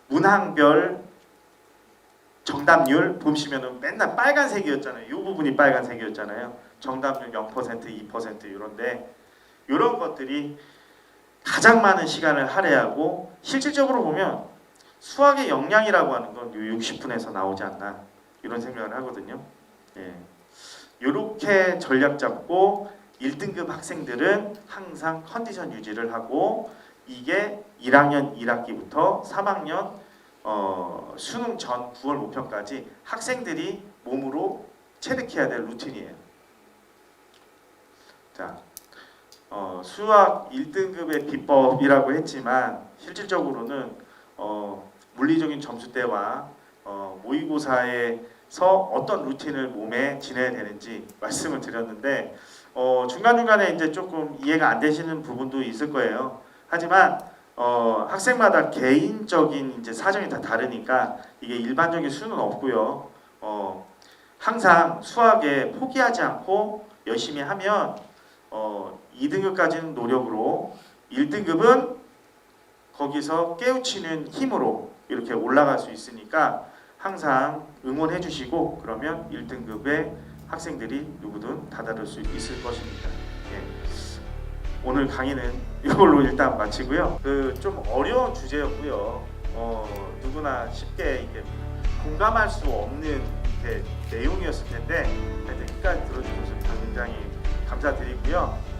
문항별 정답률 보시면은 맨날 빨간색이었잖아요. 이 부분이 빨간색이었잖아요. 정답률 0%, 2% 이런데 이런 것들이 가장 많은 시간을 할애하고 실질적으로 보면 수학의 역량이라고 하는 건 60분에서 나오지 않나 이런 생각을 하거든요. 이렇게 전략 잡고 1등급 학생들은 항상 컨디션 유지를 하고 이게 1학년 1학기부터 3학년 수능 전 9월 모평까지 학생들이 몸으로 체득해야 될 루틴이에요. 자, 수학 1등급의 비법이라고 했지만 실질적으로는 물리적인 점수대와 모의고사에서 어떤 루틴을 몸에 지내야 되는지 말씀을 드렸는데 중간중간에 이제 조금 이해가 안 되시는 부분도 있을 거예요. 하지만 학생마다 개인적인 이제 사정이 다 다르니까 이게 일반적인 수는 없고요. 항상 수학에 포기하지 않고 열심히 하면 2등급까지는 노력으로 1등급은 거기서 깨우치는 힘으로 이렇게 올라갈 수 있으니까 항상 응원해 주시고 그러면 1등급의 학생들이 누구든 다다를 수 있을 것입니다. 오늘 강의는 이걸로 일단 마치고요. 좀 어려운 주제였고요. 누구나 쉽게 이렇게 공감할 수 없는 이렇게 내용이었을 텐데 끝까지 들어주셔서 굉장히 감사드리고요.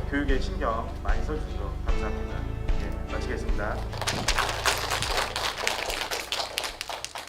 교육에 신경 많이 써주셔서 감사합니다. 마치겠습니다.